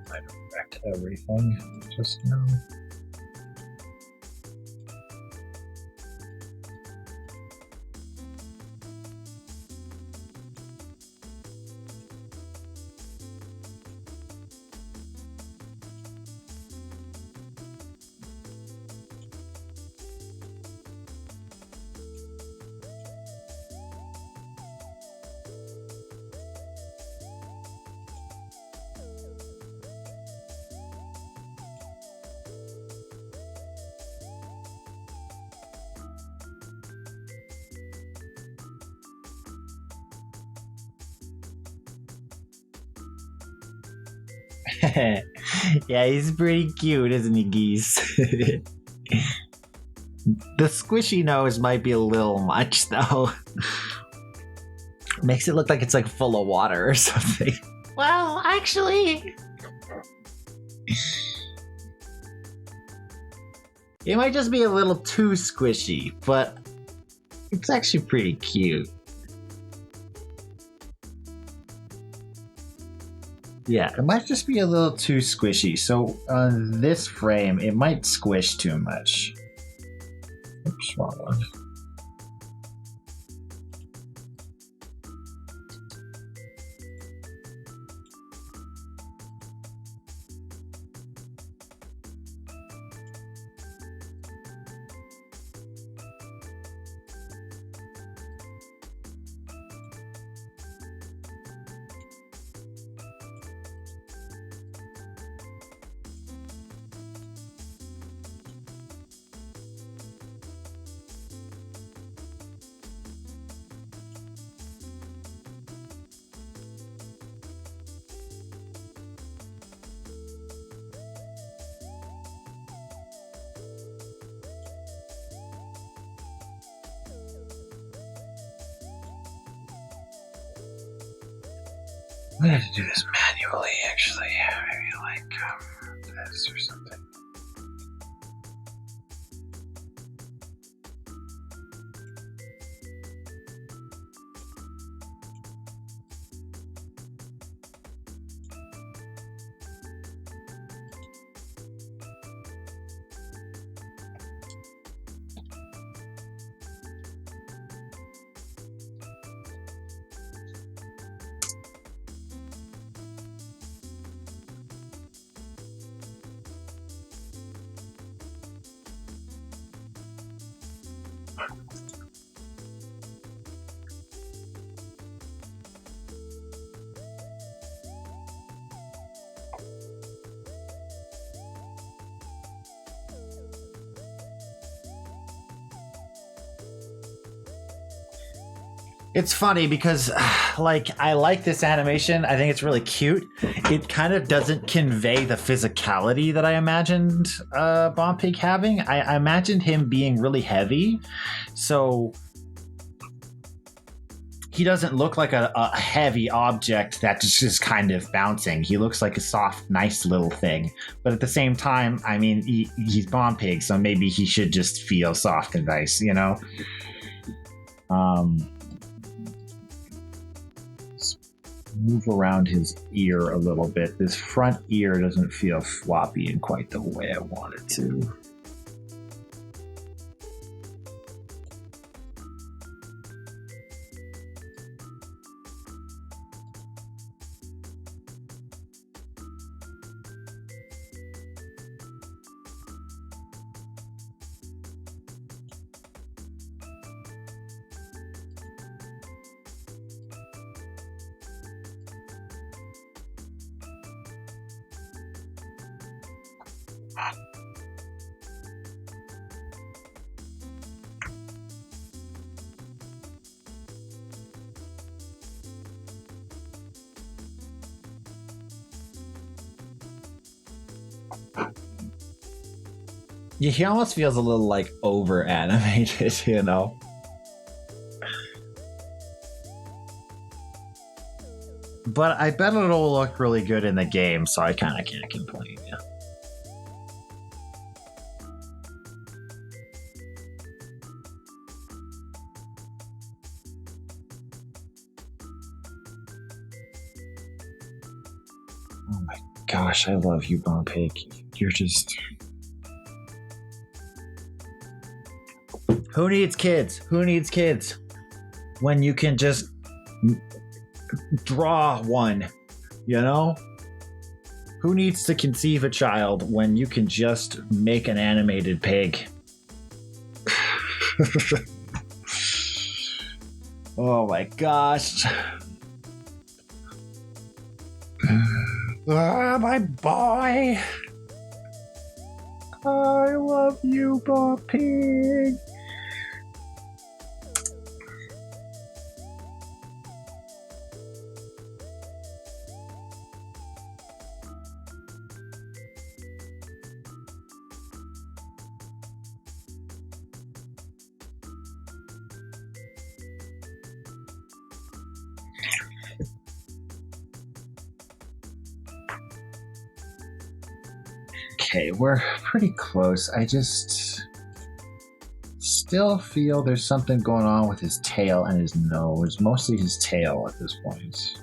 Might affect everything just now. Yeah, he's pretty cute, isn't he, Geese? The squishy nose might be a little much, though. Makes it look like it's like full of water or something. Well, actually, It might just be a little too squishy, but it's actually pretty cute. Yeah, it might just be a little too squishy. So on this frame, it might squish too much. Oops, wrong one. I'm gonna have to do this manually, actually. Maybe like this or something. It's funny because, like, I like this animation. I think it's really cute. It kind of doesn't convey the physicality that I imagined Bomb Pig having. I imagined him being really heavy, so he doesn't look like a heavy object that just is kind of bouncing. He looks like a soft, nice little thing. But at the same time, I mean, he's Bomb Pig, so maybe he should just feel soft and nice, you know? Move around his ear a little bit. This front ear doesn't feel floppy in quite the way I want it to. Yeah, he almost feels a little like over animated, you know? But I bet it'll look really good in the game, so I kind of can't complain. Yeah. Oh my gosh, I love you, Bomb Pig. You're just... Who needs kids? Who needs kids? When you can just draw one, you know? Who needs to conceive a child when you can just make an animated pig? Oh my gosh. Ah, my boy. I love you, Bob Pig. Okay, we're pretty close. I just still feel there's something going on with his tail and his nose. Mostly his tail at this point.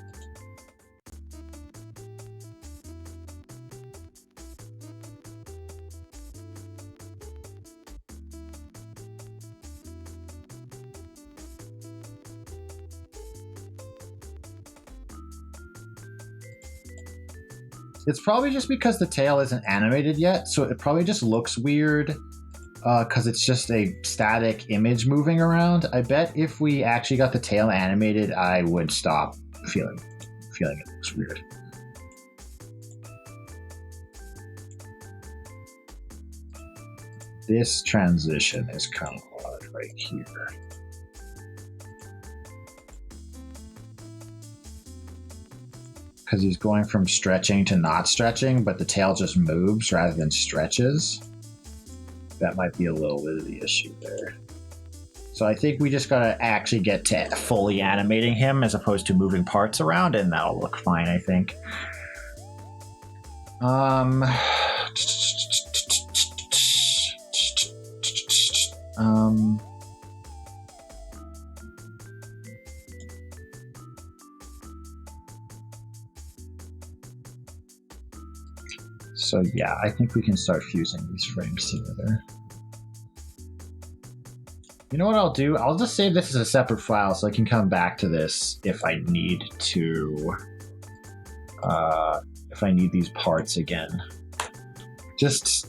It's probably just because the tail isn't animated yet, so it probably just looks weird because it's just a static image moving around. I bet if we actually got the tail animated, I would stop feeling it looks weird. This transition is kind of odd right here. Because he's going from stretching to not stretching, but the tail just moves rather than stretches. That might be a little bit of the issue there. So I think we just gotta actually get to fully animating him as opposed to moving parts around, and that'll look fine, I think. So yeah, I think we can start fusing these frames together. You know what I'll do? I'll just save this as a separate file so I can come back to this if I need to, if I need these parts again. Just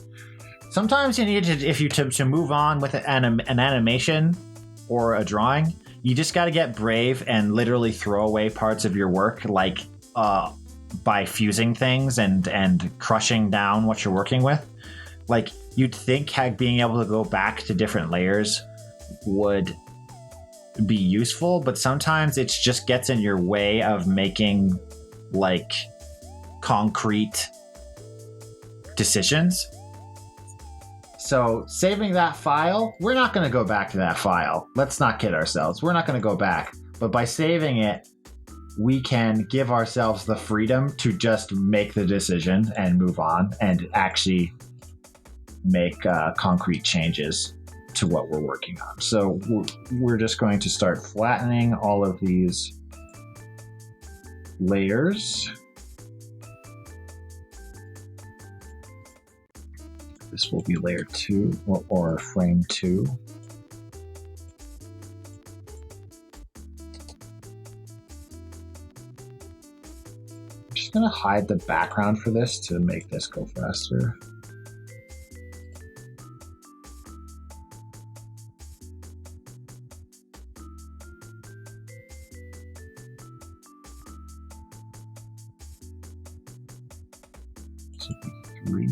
Sometimes you need to move on with an animation or a drawing, you just got to get brave and literally throw away parts of your work, like by fusing things and crushing down what you're working with. Like, you'd think being able to go back to different layers would be useful, but sometimes it just gets in your way of making like concrete decisions. So saving that file, we're not going to go back to that file. Let's not kid ourselves. We're not going to go back. But by saving it, we can give ourselves the freedom to just make the decision and move on and actually make concrete changes to what we're working on. So we're just going to start flattening all of these layers. This will be layer 2 or frame 2. I'm just going to hide the background for this to make this go faster. This will be 3.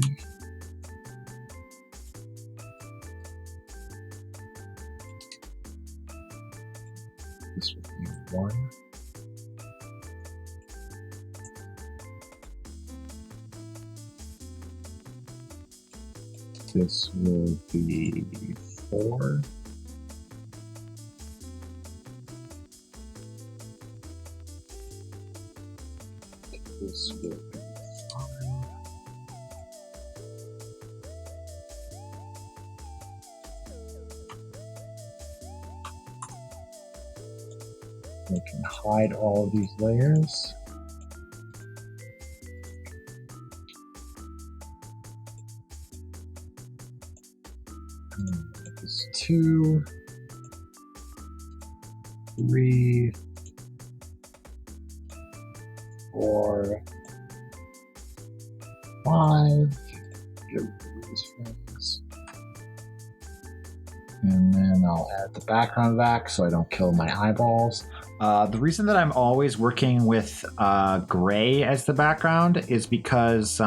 This will be 1. This will be 4. This will be 5. We can hide all of these layers. This is 2, 3, 4, 5. Get rid of these frames. And then I'll add the background back so I don't kill my eyeballs. The reason that I'm always working with gray as the background is because,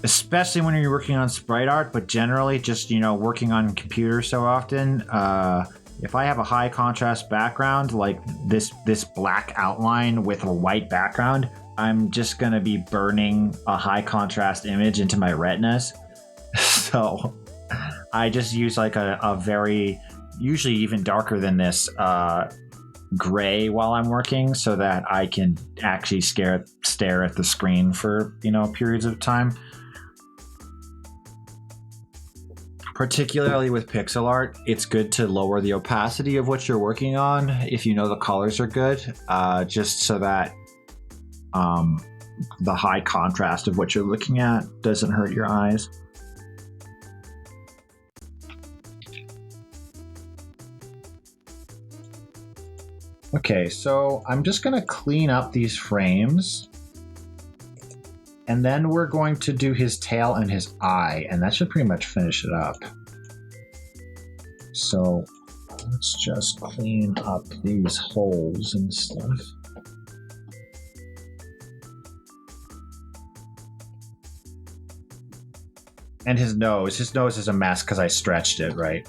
especially when you're working on sprite art, but generally just, working on computers so often, if I have a high contrast background, like this black outline with a white background, I'm just going to be burning a high contrast image into my retinas. So I just use like a very, usually even darker than this, gray while I'm working so that I can actually stare at the screen for, periods of time. Particularly with pixel art, it's good to lower the opacity of what you're working on if you know the colors are good, just so that the high contrast of what you're looking at doesn't hurt your eyes. Okay, so I'm just going to clean up these frames, and then we're going to do his tail and his eye, and that should pretty much finish it up. So let's just clean up these holes and stuff. And his nose is a mess because I stretched it, right?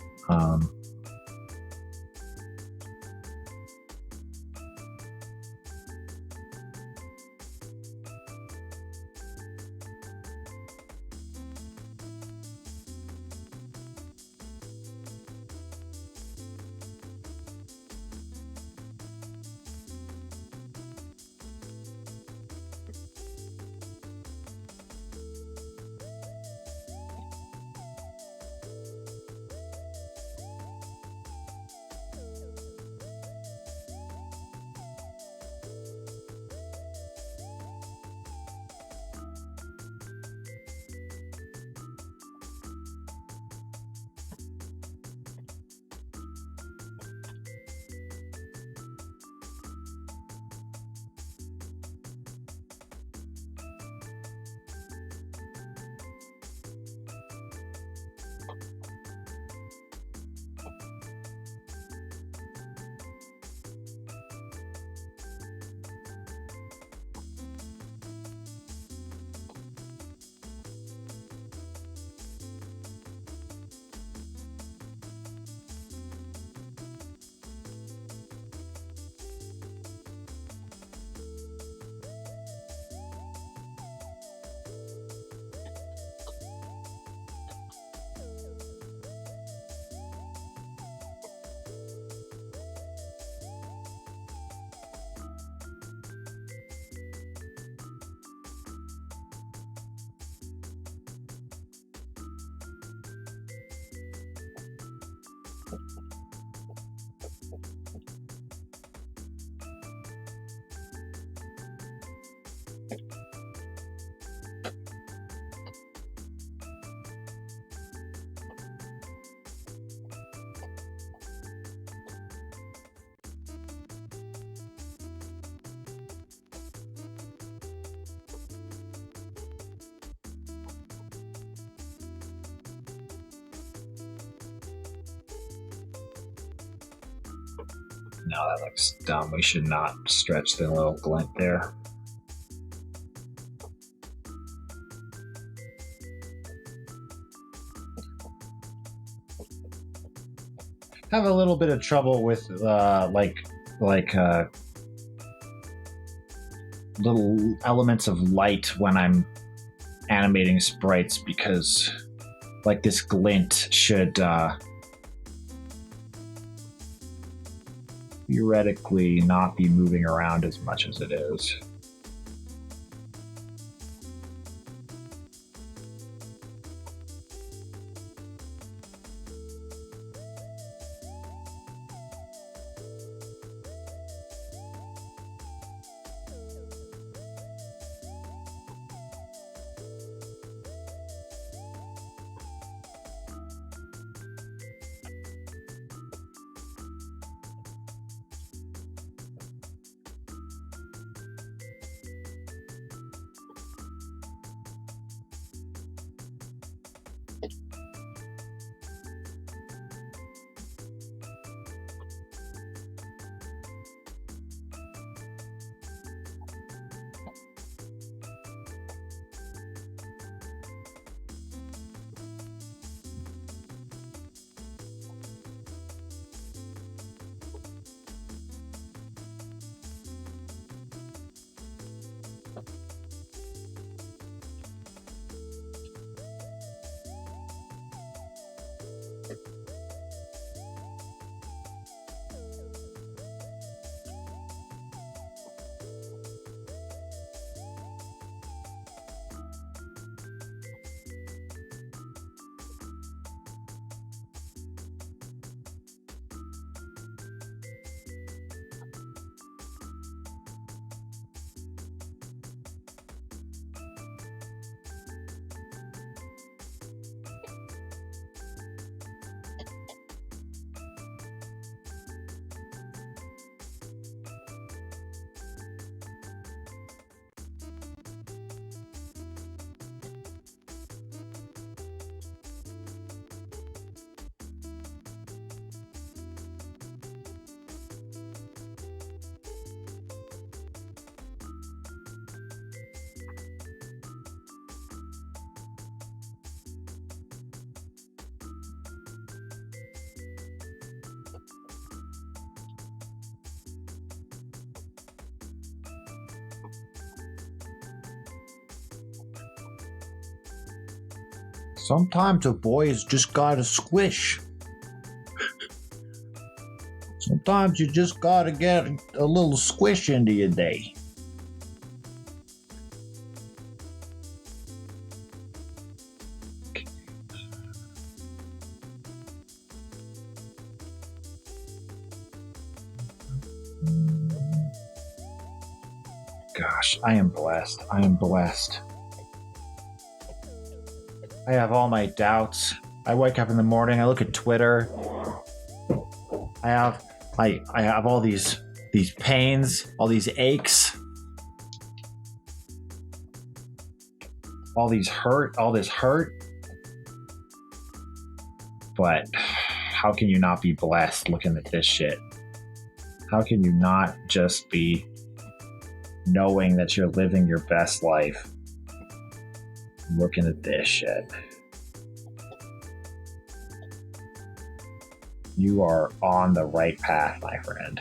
No, that looks dumb. We should not stretch the little glint there. Have a little bit of trouble with little elements of light when I'm animating sprites, because like this glint should theoretically not be moving around as much as it is. Sometimes a boy has just gotta squish. Sometimes you just gotta get a little squish into your day. Gosh, I am blessed. I am blessed. I have all my doubts. I wake up in the morning, I look at Twitter. I have all these pains, all these aches, all this hurt. But how can you not be blessed looking at this shit? How can you not just be knowing that you're living your best life looking at this shit? You are on the right path, my friend.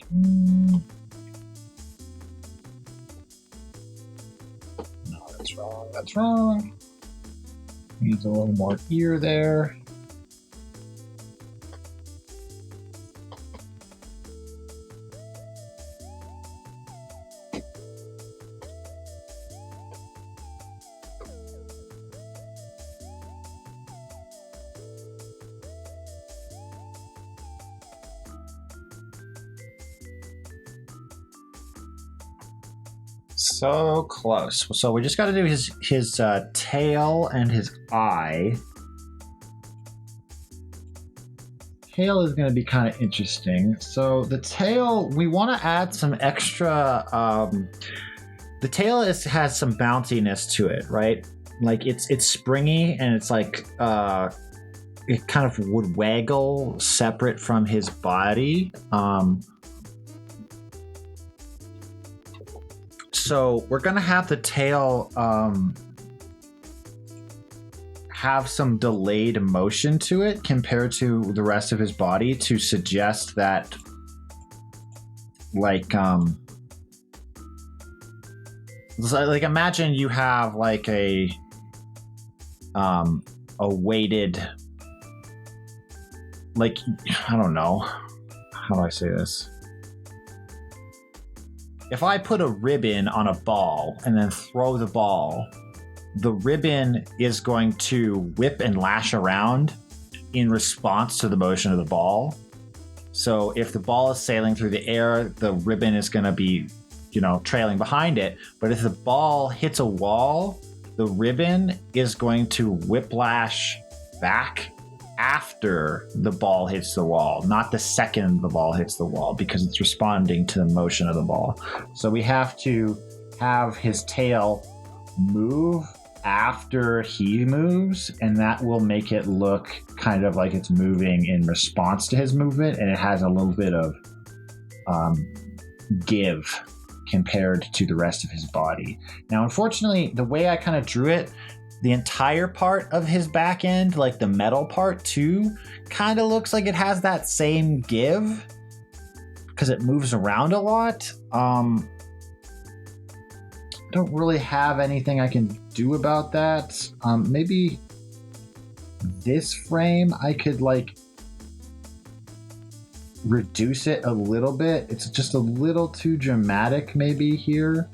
No, that's wrong. That's wrong. Needs a little more ear there. So close. So we just got to do his tail and his eye. Tail is going to be kind of interesting. So the tail, we want to add some extra. The tail has some bounciness to it, right? Like it's springy and it's like it kind of would waggle separate from his body. So we're gonna have the tail have some delayed motion to it compared to the rest of his body to suggest that, like imagine you have like a weighted, like, I don't know, how do I say this? If I put a ribbon on a ball and then throw the ball, the ribbon is going to whip and lash around in response to the motion of the ball. So if the ball is sailing through the air, the ribbon is going to be, trailing behind it. But if the ball hits a wall, the ribbon is going to whiplash back after the ball hits the wall, not the second the ball hits the wall, because it's responding to the motion of the ball. So we have to have his tail move after he moves, and that will make it look kind of like it's moving in response to his movement, and it has a little bit of give compared to the rest of his body. Now, unfortunately, the way I kind of drew it, the entire part of his back end, like the metal part too, kind of looks like it has that same give because it moves around a lot. I don't really have anything I can do about that. Maybe this frame I could like reduce it a little bit. It's just a little too dramatic maybe here.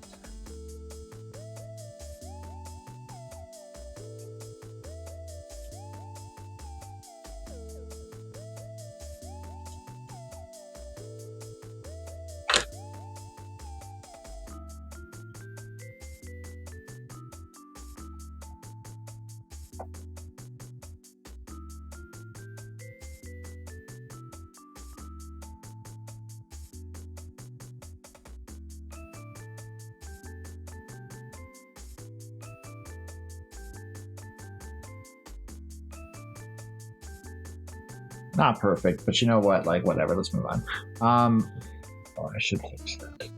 Not perfect, but you know what? Like, whatever. Let's move on. I should fix that.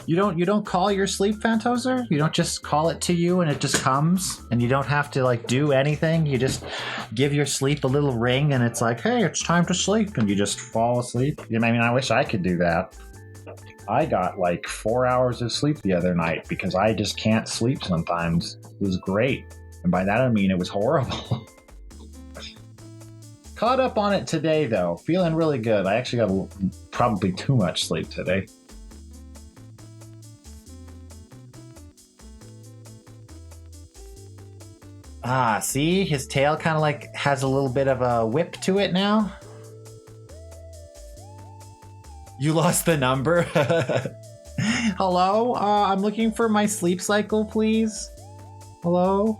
You don't call your sleep, Phantoser? You don't just call it to you and it just comes, and you don't have to like do anything. You just give your sleep a little ring, and it's like, hey, it's time to sleep, and you just fall asleep. I mean, I wish I could do that. I got like 4 hours of sleep the other night because I just can't sleep sometimes. It was great, and by that I mean it was horrible. Caught up on it today though, feeling really good. I actually got probably too much sleep today. Ah, see? His tail kind of like has a little bit of a whip to it now. You lost the number? Hello? I'm looking for my sleep cycle, please. Hello?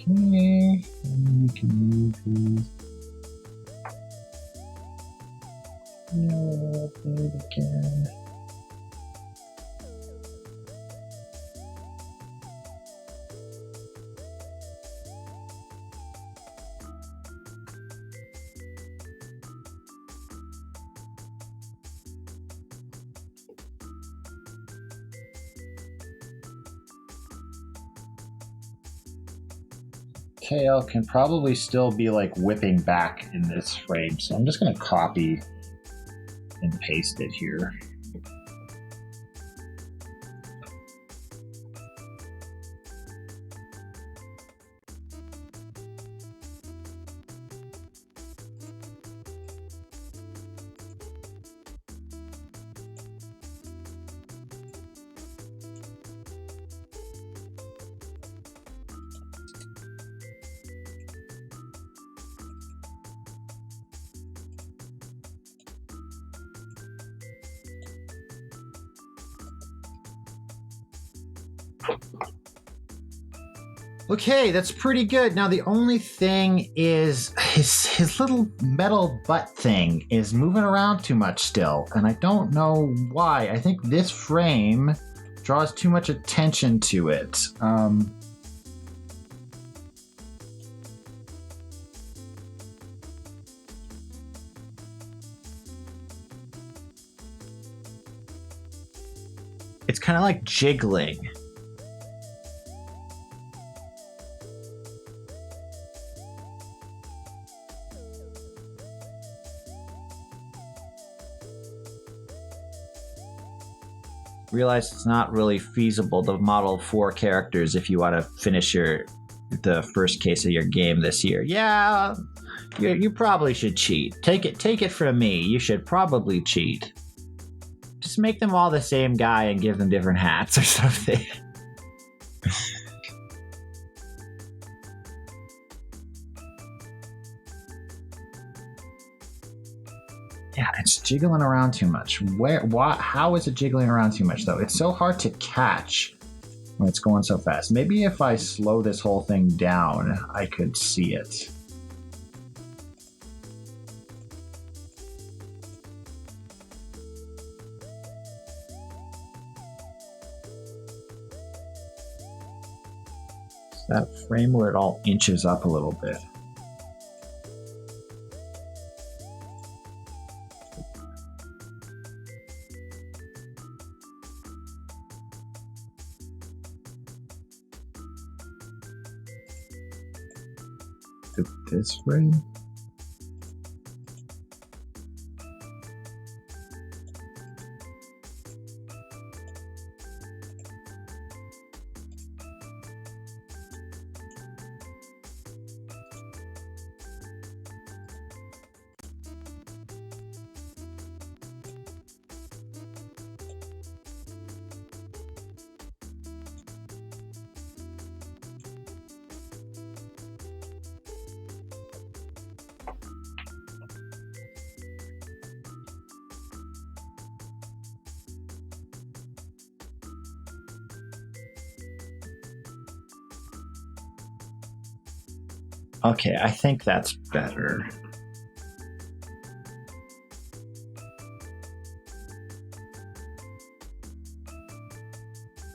Okay, we can move these. No, again. KL can probably still be like whipping back in this frame, so I'm just going to copy and paste it here. Okay, that's pretty good. Now the only thing is his little metal butt thing is moving around too much still, and I don't know why. I think this frame draws too much attention to it. It's kind of like jiggling. Realize it's not really feasible to model 4 characters if you want to finish the first case of your game this year. Yeah, you probably should cheat. Take it from me. You should probably cheat. Just make them all the same guy and give them different hats or something. Yeah, it's jiggling around too much. How is it jiggling around too much, though? It's so hard to catch when it's going so fast. Maybe if I slow this whole thing down, I could see it. It's that frame where it all inches up a little bit. This frame? Okay, I think that's better.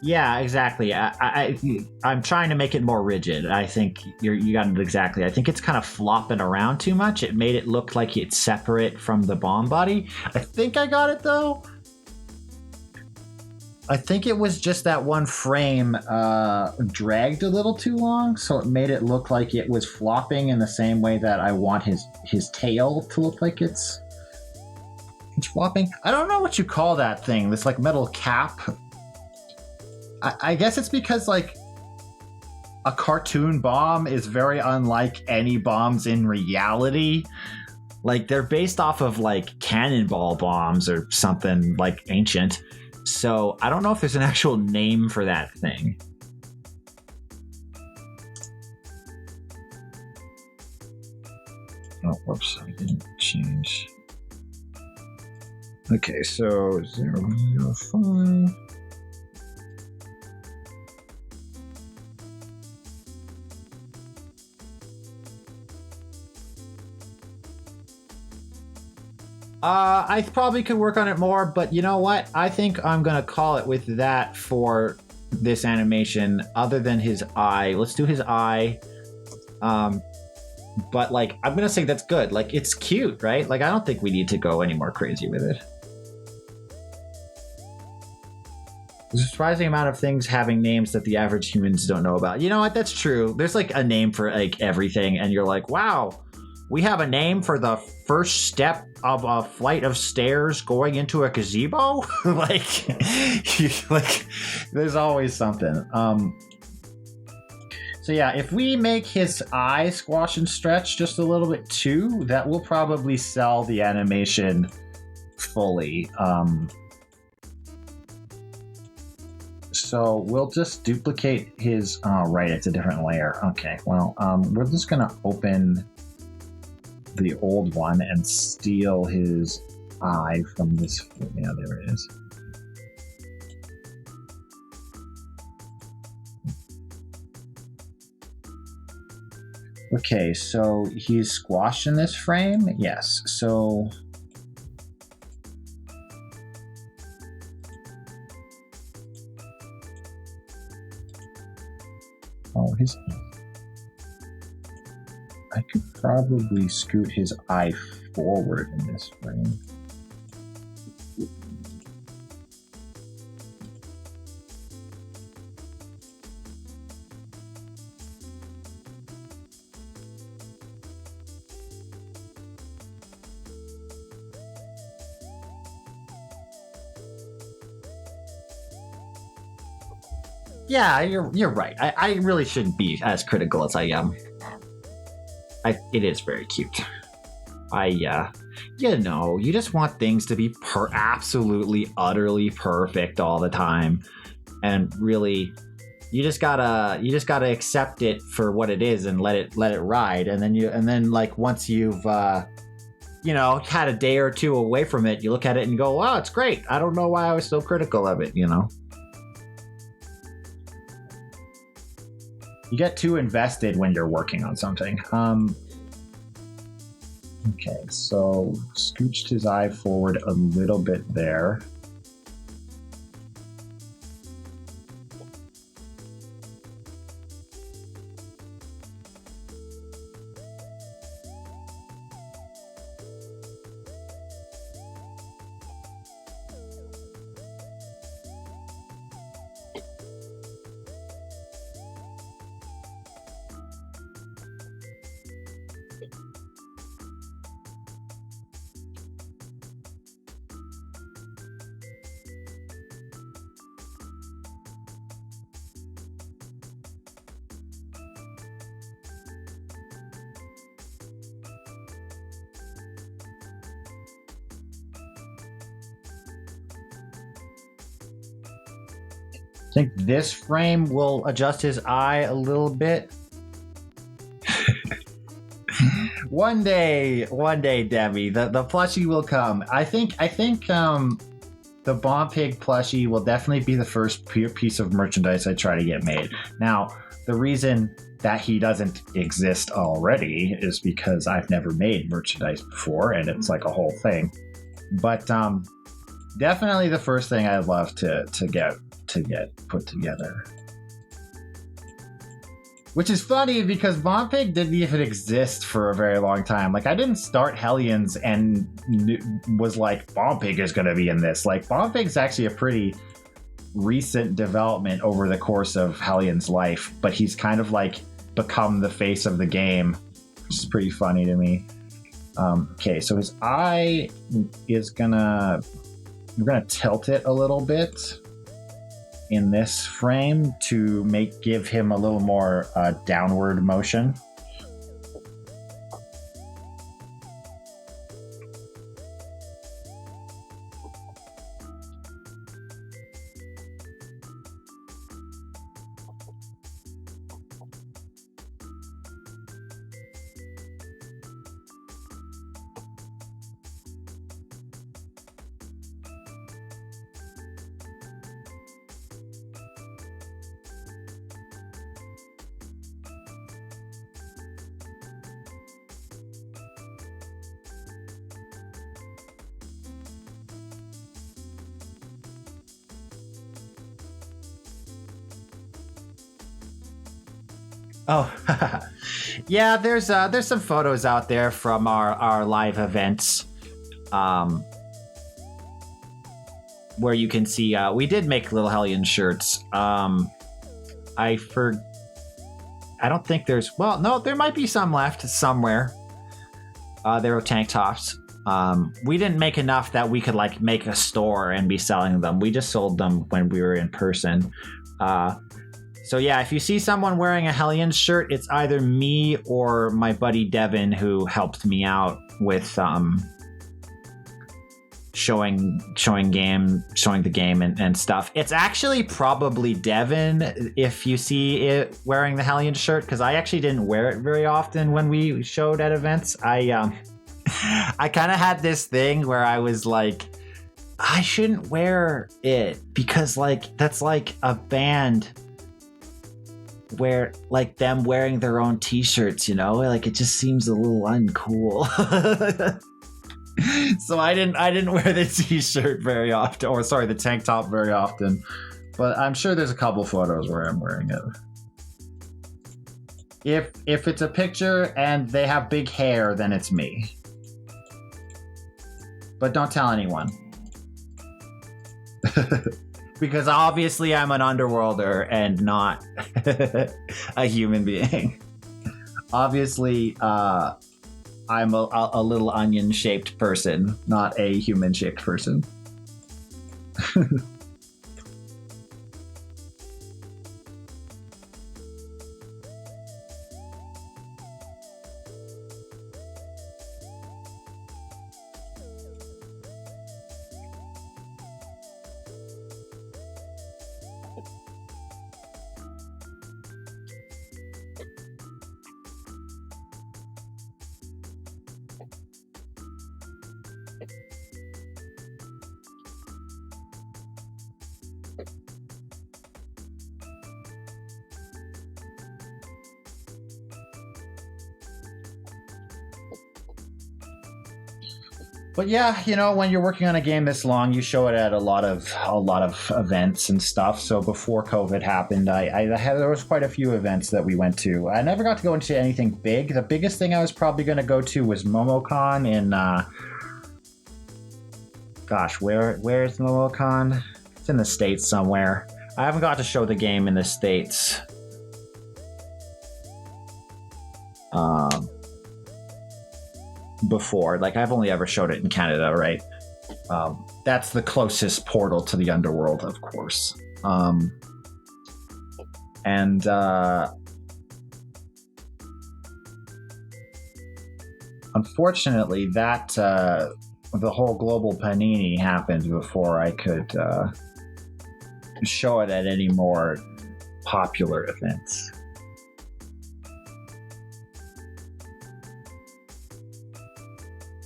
Yeah, exactly. I'm trying to make it more rigid. I think you got it exactly. I think it's kind of flopping around too much. It made it look like it's separate from the bomb body. I think I got it though. I think it was just that one frame dragged a little too long, so it made it look like it was flopping in the same way that I want his tail to look like it's flopping. I don't know what you call that thing. This like metal cap. I guess it's because like a cartoon bomb is very unlike any bombs in reality. Like they're based off of like cannonball bombs or something like ancient. So I don't know if there's an actual name for that thing. Oh, whoops, I didn't change. Okay, so 0.05. I probably could work on it more, but you know what? I think I'm gonna call it with that for this animation. Other than his eye, let's do his eye. But like, I'm gonna say that's good. Like, it's cute, right? Like, I don't think we need to go any more crazy with it. There's a surprising amount of things having names that the average humans don't know about. You know what? That's true. There's like a name for like everything, and you're like, wow. We have a name for the first step of a flight of stairs going into a gazebo. like, there's always something. So yeah, if we make his eye squash and stretch just a little bit too, that will probably sell the animation fully. So we'll just duplicate his. Right, it's a different layer. Okay, well, we're just gonna open the old one and steal his eye from this. Yeah, there it is. Okay, so he's squashed in this frame. Yes, so his. I could probably scoot his eye forward in this frame. Yeah, you're right. I really shouldn't be as critical as I am. It is very cute. You just want things to be absolutely, utterly perfect all the time, and really, you just gotta accept it for what it is and let it ride, and then like once you've had a day or two away from it, you look at it and go, wow, it's great. I don't know why I was so critical of it. You get too invested when you're working on something. Okay, so scooched his eye forward a little bit there. I think this frame will adjust his eye a little bit. One day, Debbie, the plushie will come. I think the Bomb Pig plushie will definitely be the first piece of merchandise I try to get made. Now, the reason that he doesn't exist already is because I've never made merchandise before, and it's like a whole thing. But definitely the first thing I'd love to get put together. Which is funny because Bomb Pig didn't even exist for a very long time. Like, I didn't start Hellions and was like, Bomb Pig is going to be in this. Like, Bomb Pig's actually a pretty recent development over the course of Hellions' life, but he's kind of like become the face of the game, which is pretty funny to me. Okay, so his eye is we're gonna tilt it a little bit in this frame to give him a little more downward motion. Oh, yeah. There's some photos out there from our live events, where you can see we did make Little Hellion shirts. I don't think there's. Well, no, there might be some left somewhere. There were tank tops. We didn't make enough that we could like make a store and be selling them. We just sold them when we were in person. So yeah, if you see someone wearing a Hellion shirt, it's either me or my buddy Devin who helped me out with showing the game and stuff. It's actually probably Devin if you see it wearing the Hellion shirt, because I actually didn't wear it very often when we showed at events. I kind of had this thing where I was like, I shouldn't wear it because like that's like a band where like them wearing their own t-shirts, you know, like it just seems a little uncool. So I didn't wear the t-shirt very often, or sorry, the tank top very often, but I'm sure there's a couple photos where I'm wearing it. If it's a picture and they have big hair, then it's me, but don't tell anyone. Because obviously I'm an underworlder and not a human being. Obviously, I'm a little onion-shaped person, not a human-shaped person. But yeah, you know, when you're working on a game this long, you show it at a lot of events and stuff. So before COVID happened, there was quite a few events that we went to. I never got to go into anything big. The biggest thing I was probably going to go to was MomoCon in where's MomoCon? It's in the States somewhere. I haven't got to show the game in the States. Before, like I've only ever showed it in Canada, right? That's the closest portal to the underworld, of course. Unfortunately, that the whole global panini happened before I could show it at any more popular events.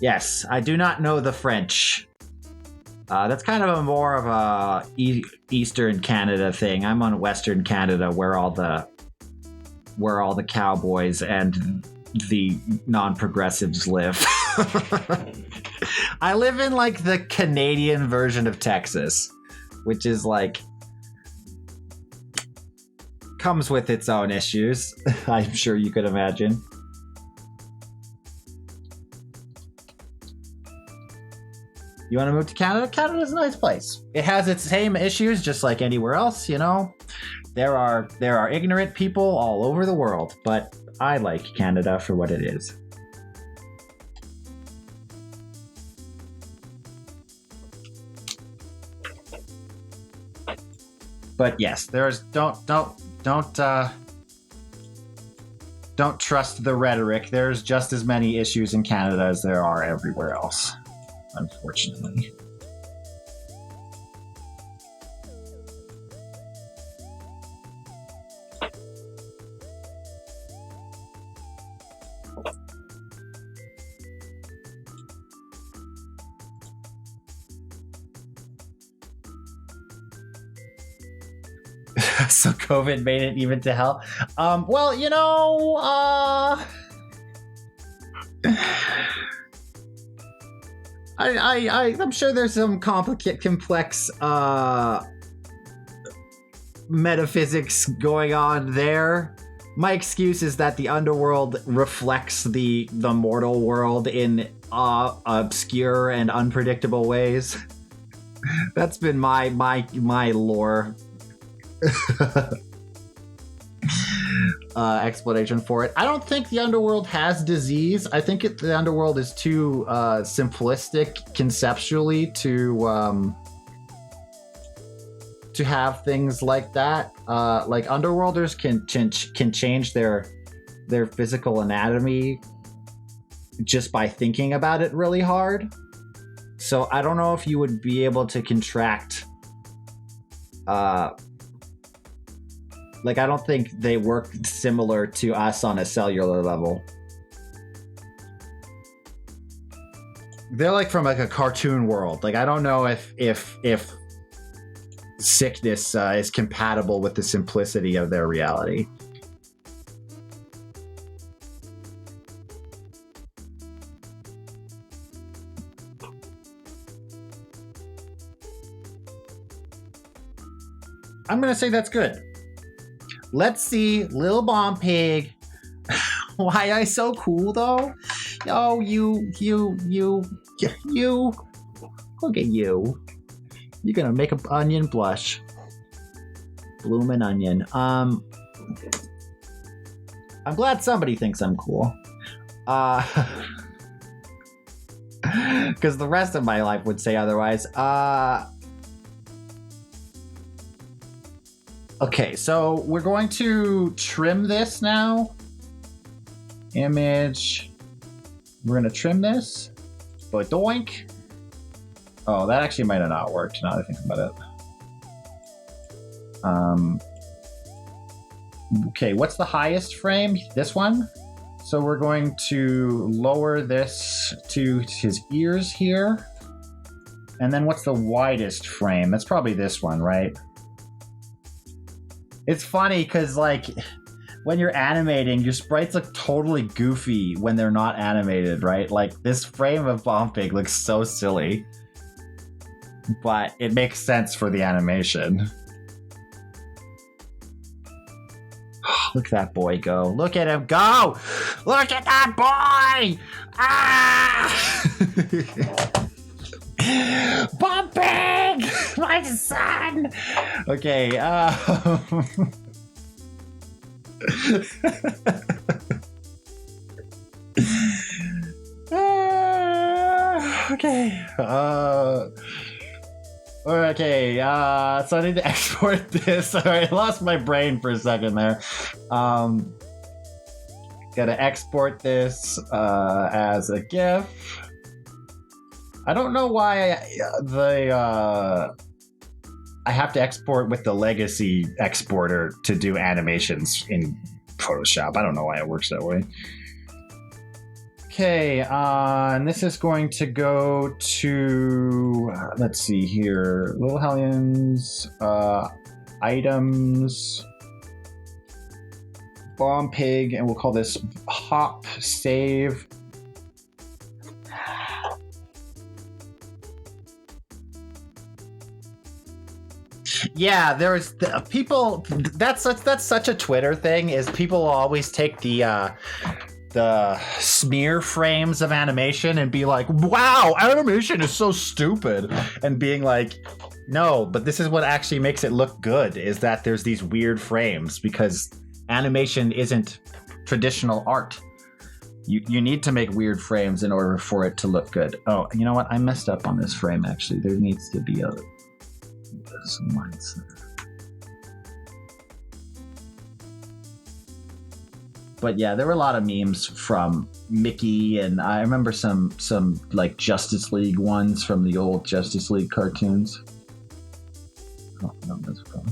Yes, I do not know the French. That's kind of a more of a Eastern Canada thing. I'm on Western Canada, where all the cowboys and the non-progressives live. I live in like the Canadian version of Texas, which is like comes with its own issues. I'm sure you could imagine. You want to move to Canada? Canada's a nice place. It has its same issues, just like anywhere else. You know, there are ignorant people all over the world, but I like Canada for what it is. But yes, there's don't trust the rhetoric. There's just as many issues in Canada as there are everywhere else, unfortunately. So COVID made it even to hell. Well, you know, I'm sure there's some complex metaphysics going on there. My excuse is that the underworld reflects the mortal world in obscure and unpredictable ways. That's been my lore explanation for it. I don't think the underworld has disease. I think the underworld is too simplistic conceptually to have things like that. Like underworlders can change their physical anatomy just by thinking about it really hard. So I don't know if you would be able to contract. Like, I don't think they work similar to us on a cellular level. They're like from like a cartoon world. Like, I don't know if sickness is compatible with the simplicity of their reality. I'm gonna say that's good. Let's see, Lil Bomb Pig. Why I so cool though? Oh, you. Look at you. You're gonna make an onion blush. Bloomin' onion. I'm glad somebody thinks I'm cool. Because the rest of my life would say otherwise. Okay, so we're going to trim this now. Image. We're going to trim this. Doink. Oh, that actually might have not worked now that I think about it. Okay, what's the highest frame? This one. So we're going to lower this to his ears here. And then what's the widest frame? That's probably this one, right? It's funny because, like, when you're animating, your sprites look totally goofy when they're not animated, right? Like, this frame of Bomb Pig looks so silly. But it makes sense for the animation. Look at that boy go. Look at him go! Look at that boy! Ah! Bomb Pig! My son! Okay, okay. Okay, so I need to export this. Alright, I lost my brain for a second there. Gotta export this as a GIF. I don't know why I have to export with the legacy exporter to do animations in Photoshop. I don't know why it works that way. Okay, and this is going to go to, let's see here, Little Hellions, items, Bomb Pig, and we'll call this Hop Save. Yeah, there's people. That's such a Twitter thing. Is people always take the smear frames of animation and be like, "Wow, animation is so stupid," and being like, "No, but this is what actually makes it look good. Is that there's these weird frames because animation isn't traditional art. You need to make weird frames in order for it to look good." Oh, you know what? I messed up on this frame. Actually, there needs to be some lines there. But yeah, there were a lot of memes from Mickey, and I remember some like Justice League ones from the old Justice League cartoons. Oh, no, that's wrong.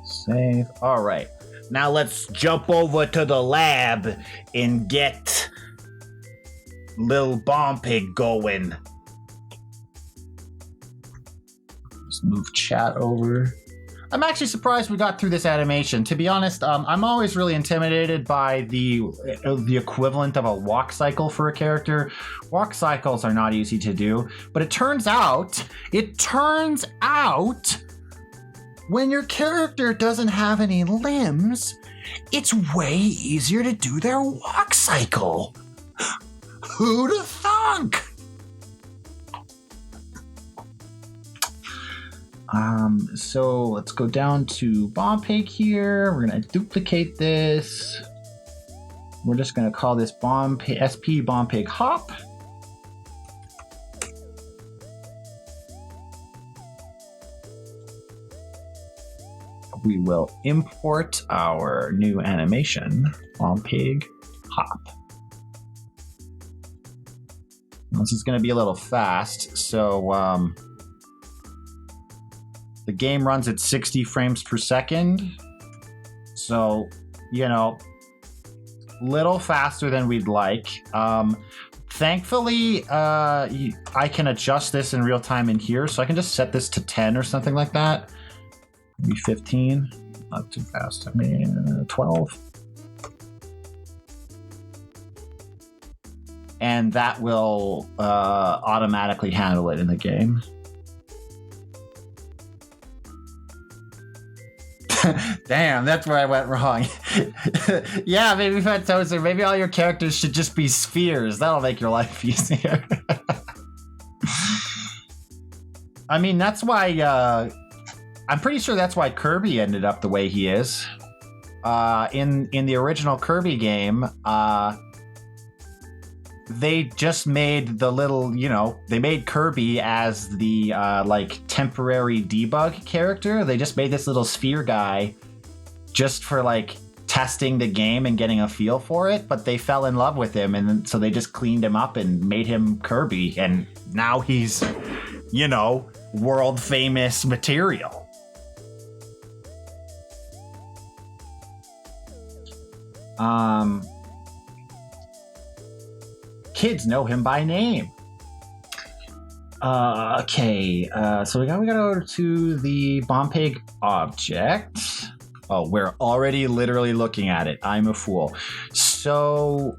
Save. All right. Now let's jump over to the lab and get Lil Bomb Pig going. Just move chat over. I'm actually surprised we got through this animation. To be honest, I'm always really intimidated by the equivalent of a walk cycle for a character. Walk cycles are not easy to do, but it turns out, when your character doesn't have any limbs, it's way easier to do their walk cycle. Who'd have thunk? So let's go down to Bomb Pig here. We're gonna duplicate this. We're just gonna call this SP Bomb Pig Hop. We will import our new animation, Bomb Pig Hop. This is going to be a little fast, so the game runs at 60 frames per second. So, little faster than we'd like. Thankfully, I can adjust this in real time in here, so I can just set this to 10 or something like that. Maybe 15, not too fast. 12. And that will automatically handle it in the game. Damn, that's where I went wrong. Yeah, maybe Fantozer, maybe all your characters should just be spheres. That'll make your life easier. I mean, that's why... I'm pretty sure that's why Kirby ended up the way he is. In the original Kirby game, they just made the little, they made Kirby as the temporary debug character. They just made this little sphere guy just for testing the game and getting a feel for it, but they fell in love with him, and so they just cleaned him up and made him Kirby, and now he's, world famous material. Kids know him by name. Okay, so we gotta go to the Bomb Pig object. Oh, we're already literally looking at it. I'm a fool. So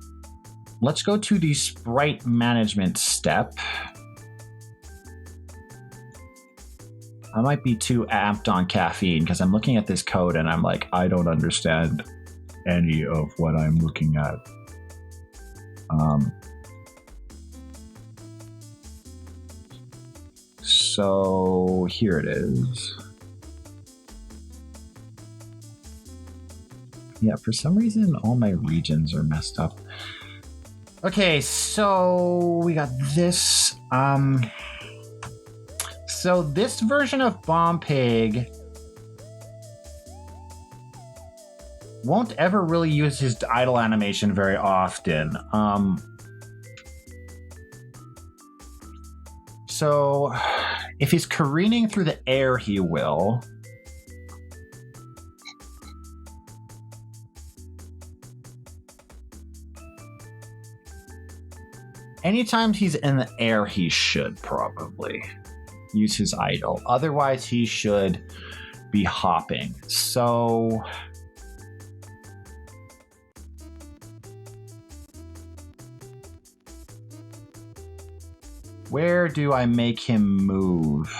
let's go to the Sprite Management step. I might be too amped on caffeine because I'm looking at this code and I'm like, I don't understand any of what I'm looking at. So here it is. Yeah, for some reason, all my regions are messed up. Okay, so we got this. So this version of Bomb Pig won't ever really use his idle animation very often. So If he's careening through the air, he will. Anytime he's in the air, he should probably use his idle. Otherwise, he should be hopping. So where do I make him move?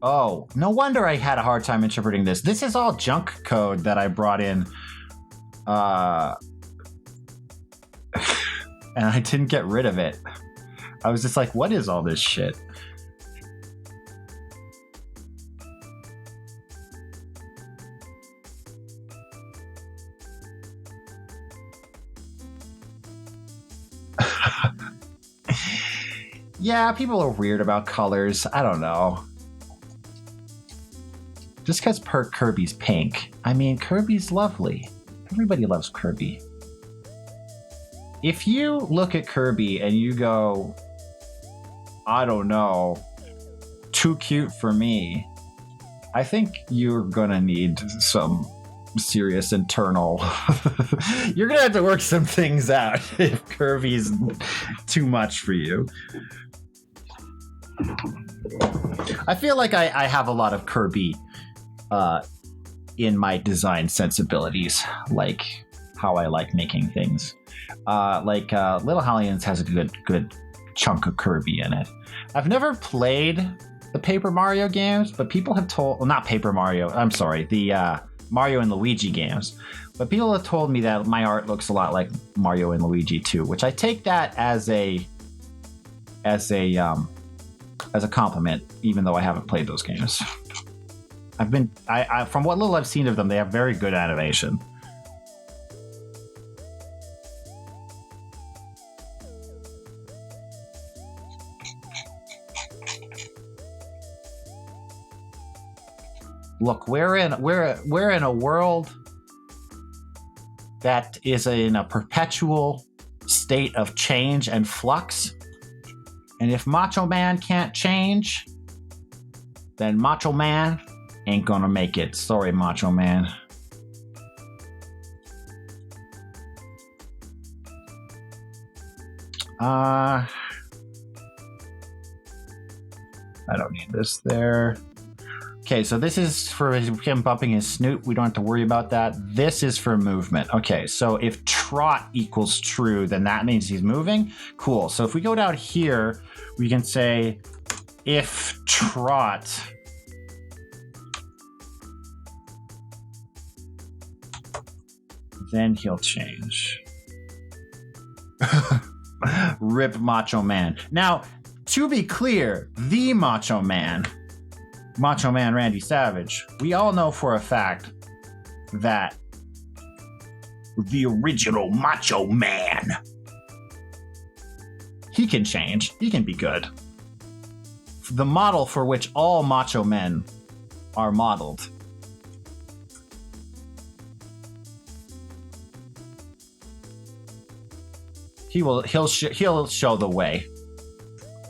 Oh, no wonder I had a hard time interpreting this. This is all junk code that I brought in. And I didn't get rid of it. I was just like, what is all this shit? Yeah, people are weird about colors. I don't know. Just because Kirby's pink. I mean, Kirby's lovely. Everybody loves Kirby. If you look at Kirby and you go, I don't know, too cute for me, I think you're gonna need some serious internal... You're gonna have to work some things out if Kirby's too much for you. I feel like I have a lot of Kirby in my design sensibilities, like how I like making things. Little Hellions has a good chunk of Kirby in it. I've never played the Paper Mario games, but people have told... Well, not Paper Mario. I'm sorry. The Mario and Luigi games. But people have told me that my art looks a lot like Mario and Luigi too, which I take that as a compliment, even though I haven't played those games. From what little I've seen of them, they have very good animation. Look, we're in a world that is in a perpetual state of change and flux. And if Macho Man can't change, then Macho Man ain't gonna make it. Sorry, Macho Man. I don't need this there. Okay, so this is for him bumping his snoot. We don't have to worry about that. This is for movement. Okay, so if trot equals true, then that means he's moving. Cool. So if we go down here, we can say if trot then he'll change. Rip Macho Man. Now, to be clear, the Macho Man Randy Savage, we all know for a fact that the original Macho Man, he can change. He can be good. The model for which all macho men are modeled. He'll show the way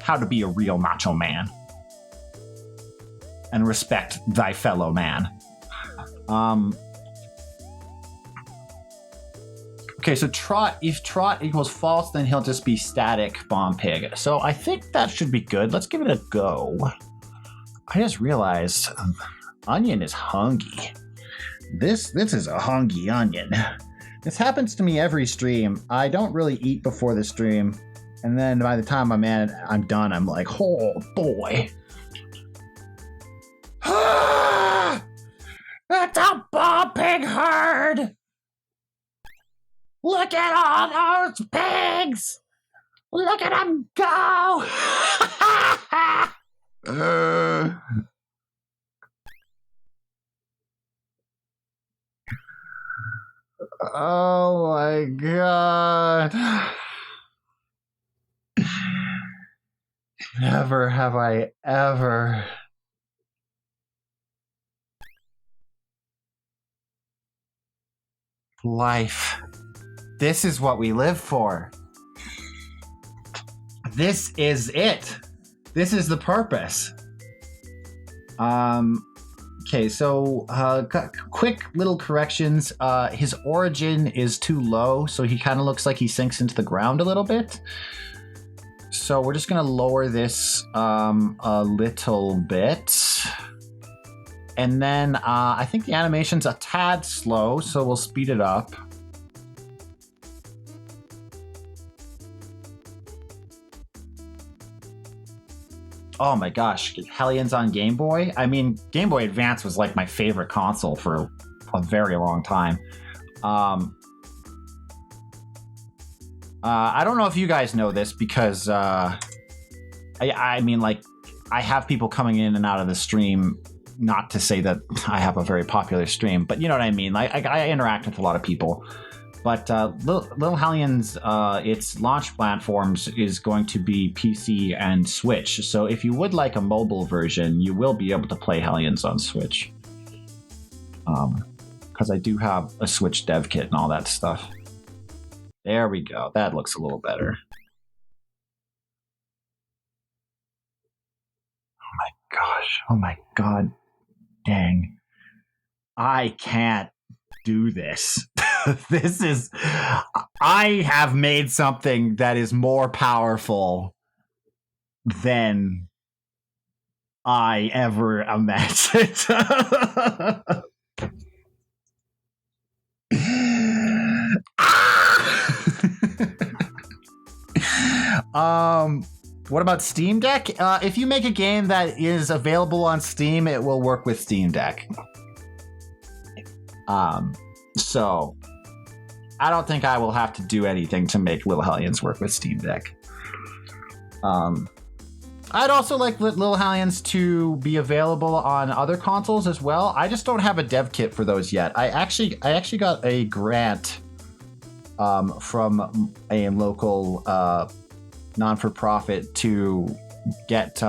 how to be a real macho man and respect thy fellow man. Okay, so if trot equals false, then he'll just be static bomb pig. So I think that should be good. Let's give it a go. I just realized Onion is hungry. This is a hungry onion. This happens to me every stream. I don't really eat before the stream, and then by the time I'm done, I'm like, oh boy. It's a bomb pig herd! Look at all those pigs! Look at them go! Oh my god. Never have I ever Life. This is what we live for. This is it. This is the purpose. Okay, so quick little corrections. His origin is too low, so he kind of looks like he sinks into the ground a little bit. So we're just going to lower this a little bit. And then I think the animation's a tad slow, so we'll speed it up. Oh my gosh, Hellions on Game Boy? I mean, Game Boy Advance was like my favorite console for a very long time. I don't know if you guys know this because I mean, like, I have people coming in and out of the stream. Not to say that I have a very popular stream, but you know what I mean. Like, I interact with a lot of people. But Little Hellions, its launch platforms is going to be PC and Switch. So if you would like a mobile version, you will be able to play Hellions on Switch. Because I do have a Switch dev kit and all that stuff. There we go. That looks a little better. Oh my gosh. Oh my god. Dang. I can't do this. This is... I have made something that is more powerful than I ever imagined. What about Steam Deck? If you make a game that is available on Steam, it will work with Steam Deck. So I don't think I will have to do anything to make Little Hellions work with Steam Deck. I'd also like Little Hellions to be available on other consoles as well. I just don't have a dev kit for those yet. I actually got a grant from a local non-for-profit to get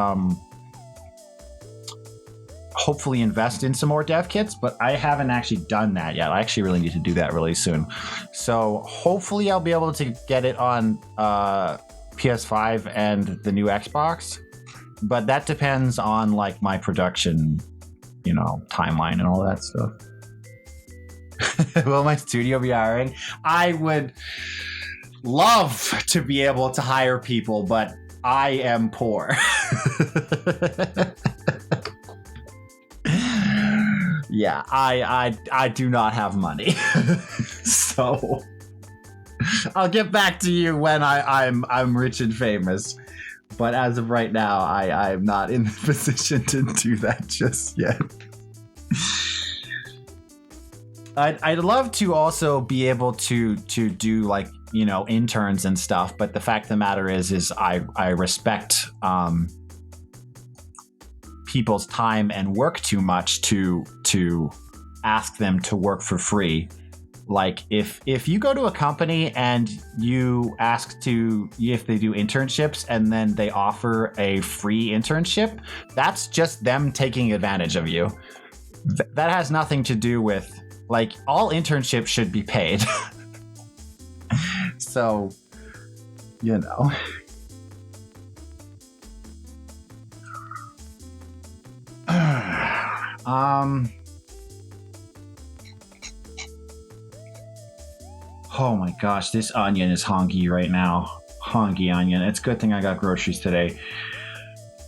hopefully invest in some more dev kits, but I haven't actually done that yet. I actually really need to do that really soon. So hopefully I'll be able to get it on PS5 and the new Xbox, but that depends on like my production, you know, timeline and all that stuff. Will my studio be hiring? I would love to be able to hire people, but I am poor. Yeah, I do not have money. So I'll get back to you when I'm rich and famous. But as of right now, I'm not in the position to do that just yet. I'd love to also be able to do like, you know, interns and stuff, but the fact of the matter is I respect people's time and work too much to ask them to work for free. Like if you go to a company and you ask if they do internships and then they offer a free internship, that's just them taking advantage of you. That has nothing to do with, like, all internships should be paid. So, you know. Oh my gosh, this onion is honky right now. Honky onion. It's a good thing I got groceries today.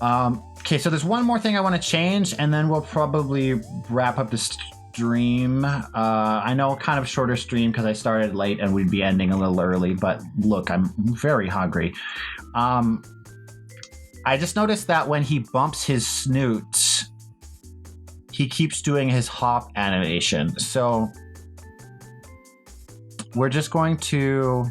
Okay, so there's one more thing I want to change, and then we'll probably wrap up the stream. I know, kind of shorter stream because I started late and we'd be ending a little early, but look, I'm very hungry. I just noticed that when he bumps his snoot, he keeps doing his hop animation. So we're just going to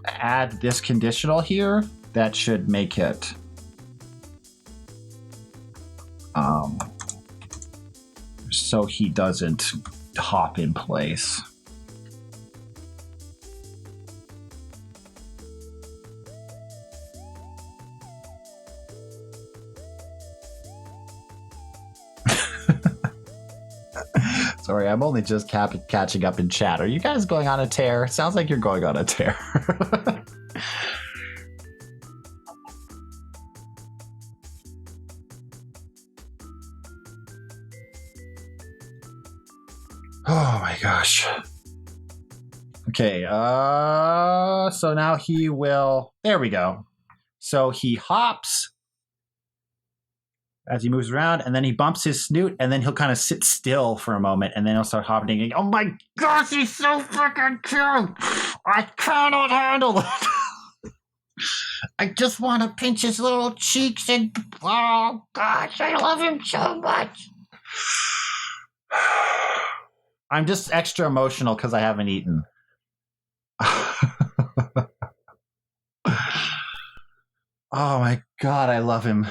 add this conditional here. That should make it so he doesn't hop in place. Sorry, I'm only just catching up in chat. Are you guys going on a tear? Sounds like you're going on a tear. Oh my gosh. Okay, so now he will... There we go. So he hops as he moves around, and then he bumps his snoot, and then he'll kind of sit still for a moment, and then he'll start hopping again. Oh my gosh, he's so freaking cute! I cannot handle it! I just want to pinch his little cheeks and... Oh gosh, I love him so much! I'm just extra emotional because I haven't eaten. Oh my god, I love him.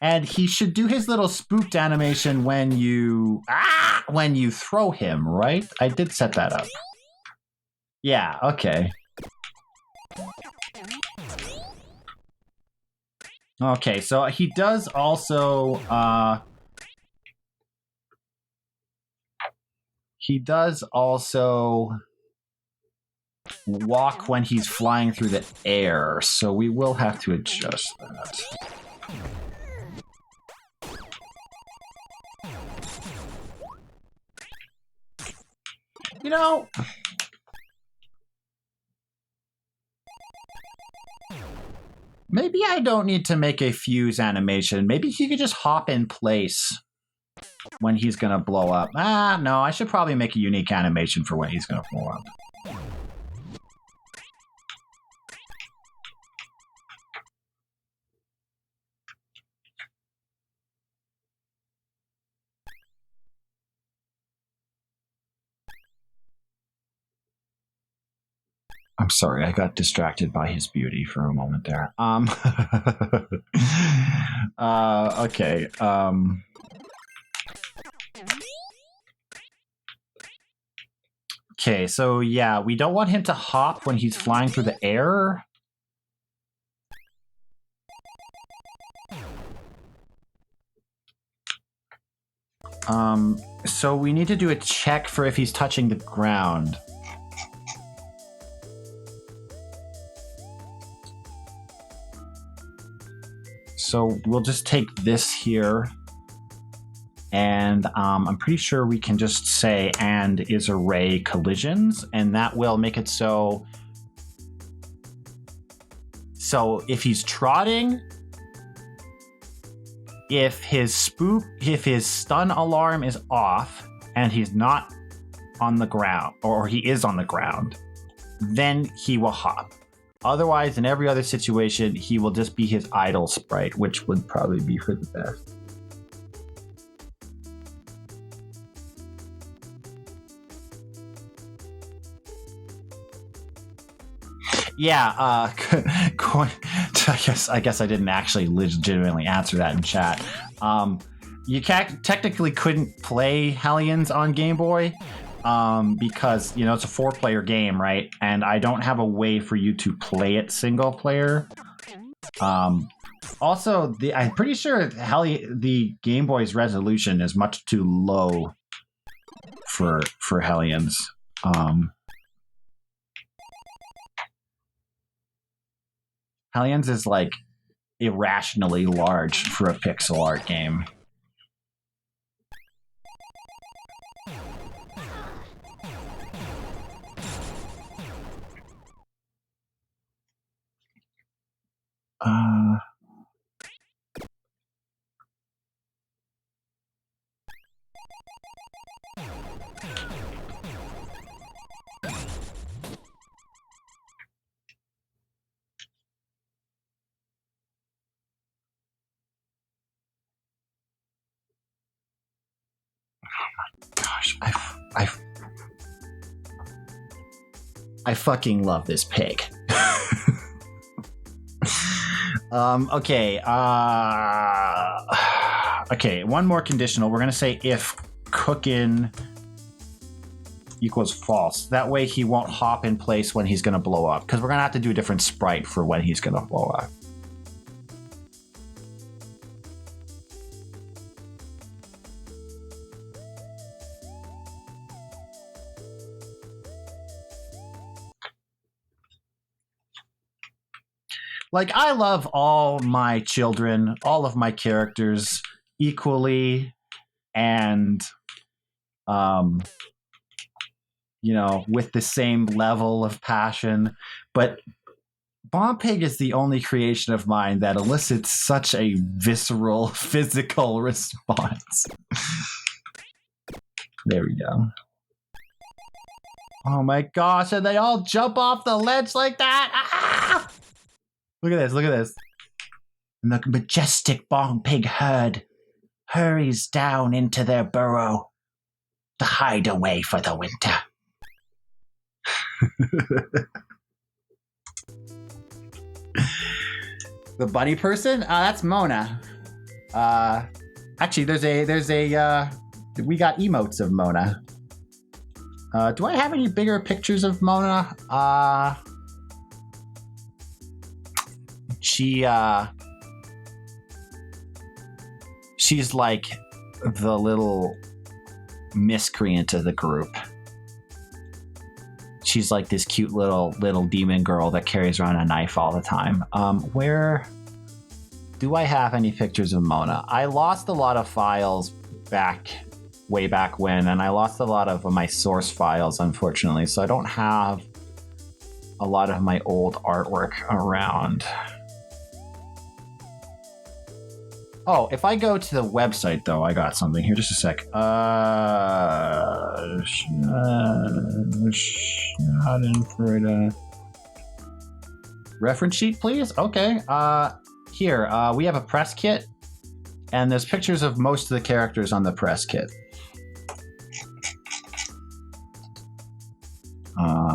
And he should do his little spooked animation when you throw him, right? I did set that up. Yeah, okay. Okay, so he does also walk when he's flying through the air, so we will have to adjust that. You know, maybe I don't need to make a fuse animation. Maybe he could just hop in place when he's going to blow up. No, I should probably make a unique animation for when he's going to blow up. I'm sorry, I got distracted by his beauty for a moment there. Okay. Okay, so yeah, we don't want him to hop when he's flying through the air. So we need to do a check for if he's touching the ground. So we'll just take this here, and I'm pretty sure we can just say and is array collisions, and that will make it so if he's trotting, if his stun alarm is off and he's not on the ground, or he is on the ground, then he will hop. Otherwise, in every other situation, he will just be his idle sprite, which would probably be for the best. Yeah, I guess I didn't actually legitimately answer that in chat. You technically couldn't play Hellions on Game Boy. Because, you know, it's a 4-player game, right? And I don't have a way for you to play it single player. Also, I'm pretty sure the Game Boy's resolution is much too low for Hellions. Hellions is like irrationally large for a pixel art game. Gosh, I fucking love this pig. Okay. Okay, one more conditional. We're gonna say if cookin equals false. That way he won't hop in place when he's gonna blow up, because we're gonna have to do a different sprite for when he's gonna blow up. Like, I love all my children, all of my characters equally, and with the same level of passion. But Bomb Pig is the only creation of mine that elicits such a visceral, physical response. There we go. Oh my gosh, and they all jump off the ledge like that! Ah! Look at this, look at this. And the majestic Bomb Pig herd hurries down into their burrow to hide away for the winter. The bunny person? That's Mona. Actually, we got emotes of Mona. Do I have any bigger pictures of Mona? She's like the little miscreant of the group. She's like this cute little demon girl that carries around a knife all the time. Where do I have any pictures of Mona? I lost a lot of files way back when, and I lost a lot of my source files, unfortunately, so I don't have a lot of my old artwork around. Oh, if I go to the website, though, I got something here. Just a sec. Reference sheet, please? Okay. Here, we have a press kit, and there's pictures of most of the characters on the press kit.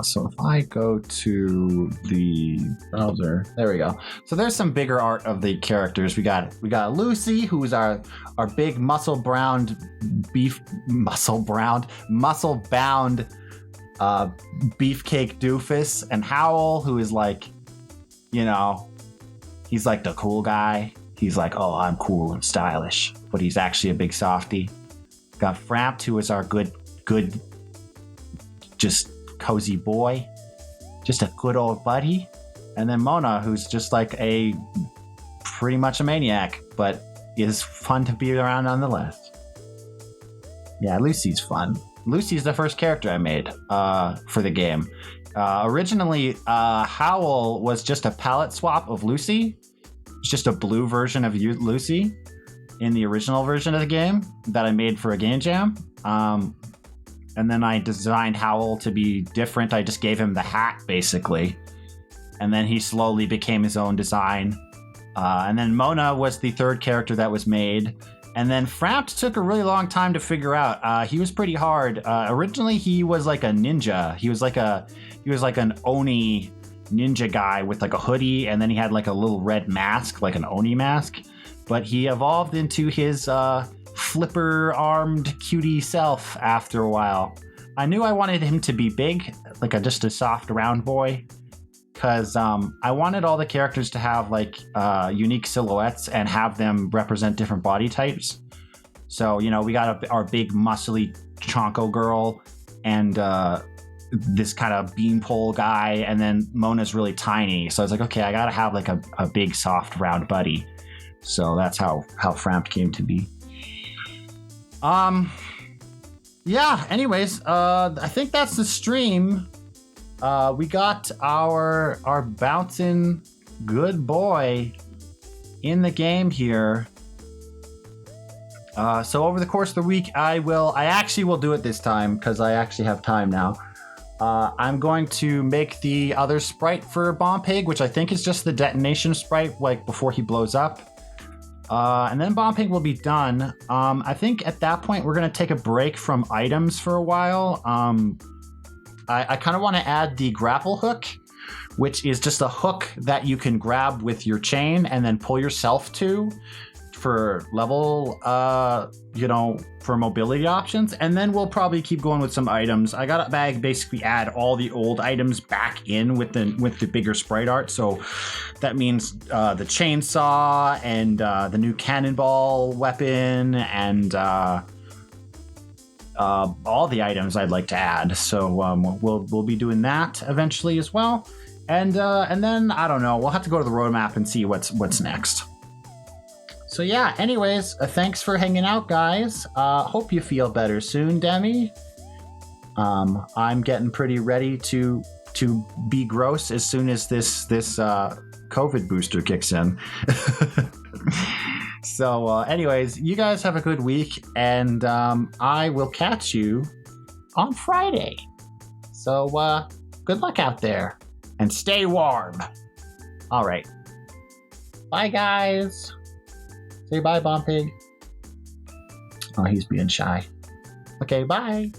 So if I go to the browser, there we go. So there's some bigger art of the characters. We got Lucy, who's our big muscle-bound beefcake doofus, and Howl, who is like, he's like the cool guy. He's like, oh, I'm cool and stylish, but he's actually a big softie. Got Frampt, who is our good, just cozy boy, just a good old buddy. And then Mona, who's just like pretty much a maniac, but is fun to be around nonetheless. Yeah, Lucy's fun. Lucy's the first character I made for the game. Originally, Howl was just a palette swap of Lucy. It's just a blue version of Lucy in the original version of the game that I made for a game jam. And then I designed Howl to be different. I just gave him the hat, basically. And then he slowly became his own design. And then Mona was the third character that was made. And then Frampt took a really long time to figure out. He was pretty hard. Originally, he was like a ninja. He was like an Oni ninja guy with like a hoodie. And then he had like a little red mask, like an Oni mask. But he evolved into his flipper-armed cutie self after a while. I knew I wanted him to be big, like just a soft round boy, because I wanted all the characters to have like unique silhouettes and have them represent different body types. So, we got our big muscly chonko girl and this kind of beanpole guy, and then Mona's really tiny. So I was like, okay, I gotta have like a big soft round buddy. So that's how Frampt came to be. Yeah, anyways, I think that's the stream. We got our bouncing good boy in the game here. So over the course of the week, I actually will do it this time because I actually have time now. I'm going to make the other sprite for Bomb Pig, which I think is just the detonation sprite, like before he blows up. And then Bomb Pig will be done. I think at that point, we're going to take a break from items for a while. I kind of want to add the grapple hook, which is just a hook that you can grab with your chain and then pull yourself to for level, for mobility options. And then we'll probably keep going with some items. I got to basically add all the old items back in with the bigger sprite art. So that means the chainsaw and the new cannonball weapon and all the items I'd like to add. So we'll be doing that eventually as well. And then I don't know. We'll have to go to the roadmap and see what's next. So yeah. Anyways, thanks for hanging out, guys. Hope you feel better soon, Demi. I'm getting pretty ready to be gross as soon as this COVID booster kicks in. So, anyways, you guys have a good week, and I will catch you on Friday. So, good luck out there, and stay warm. All right. Bye, guys. Say bye, Bompig. Oh, he's being shy. Okay, bye.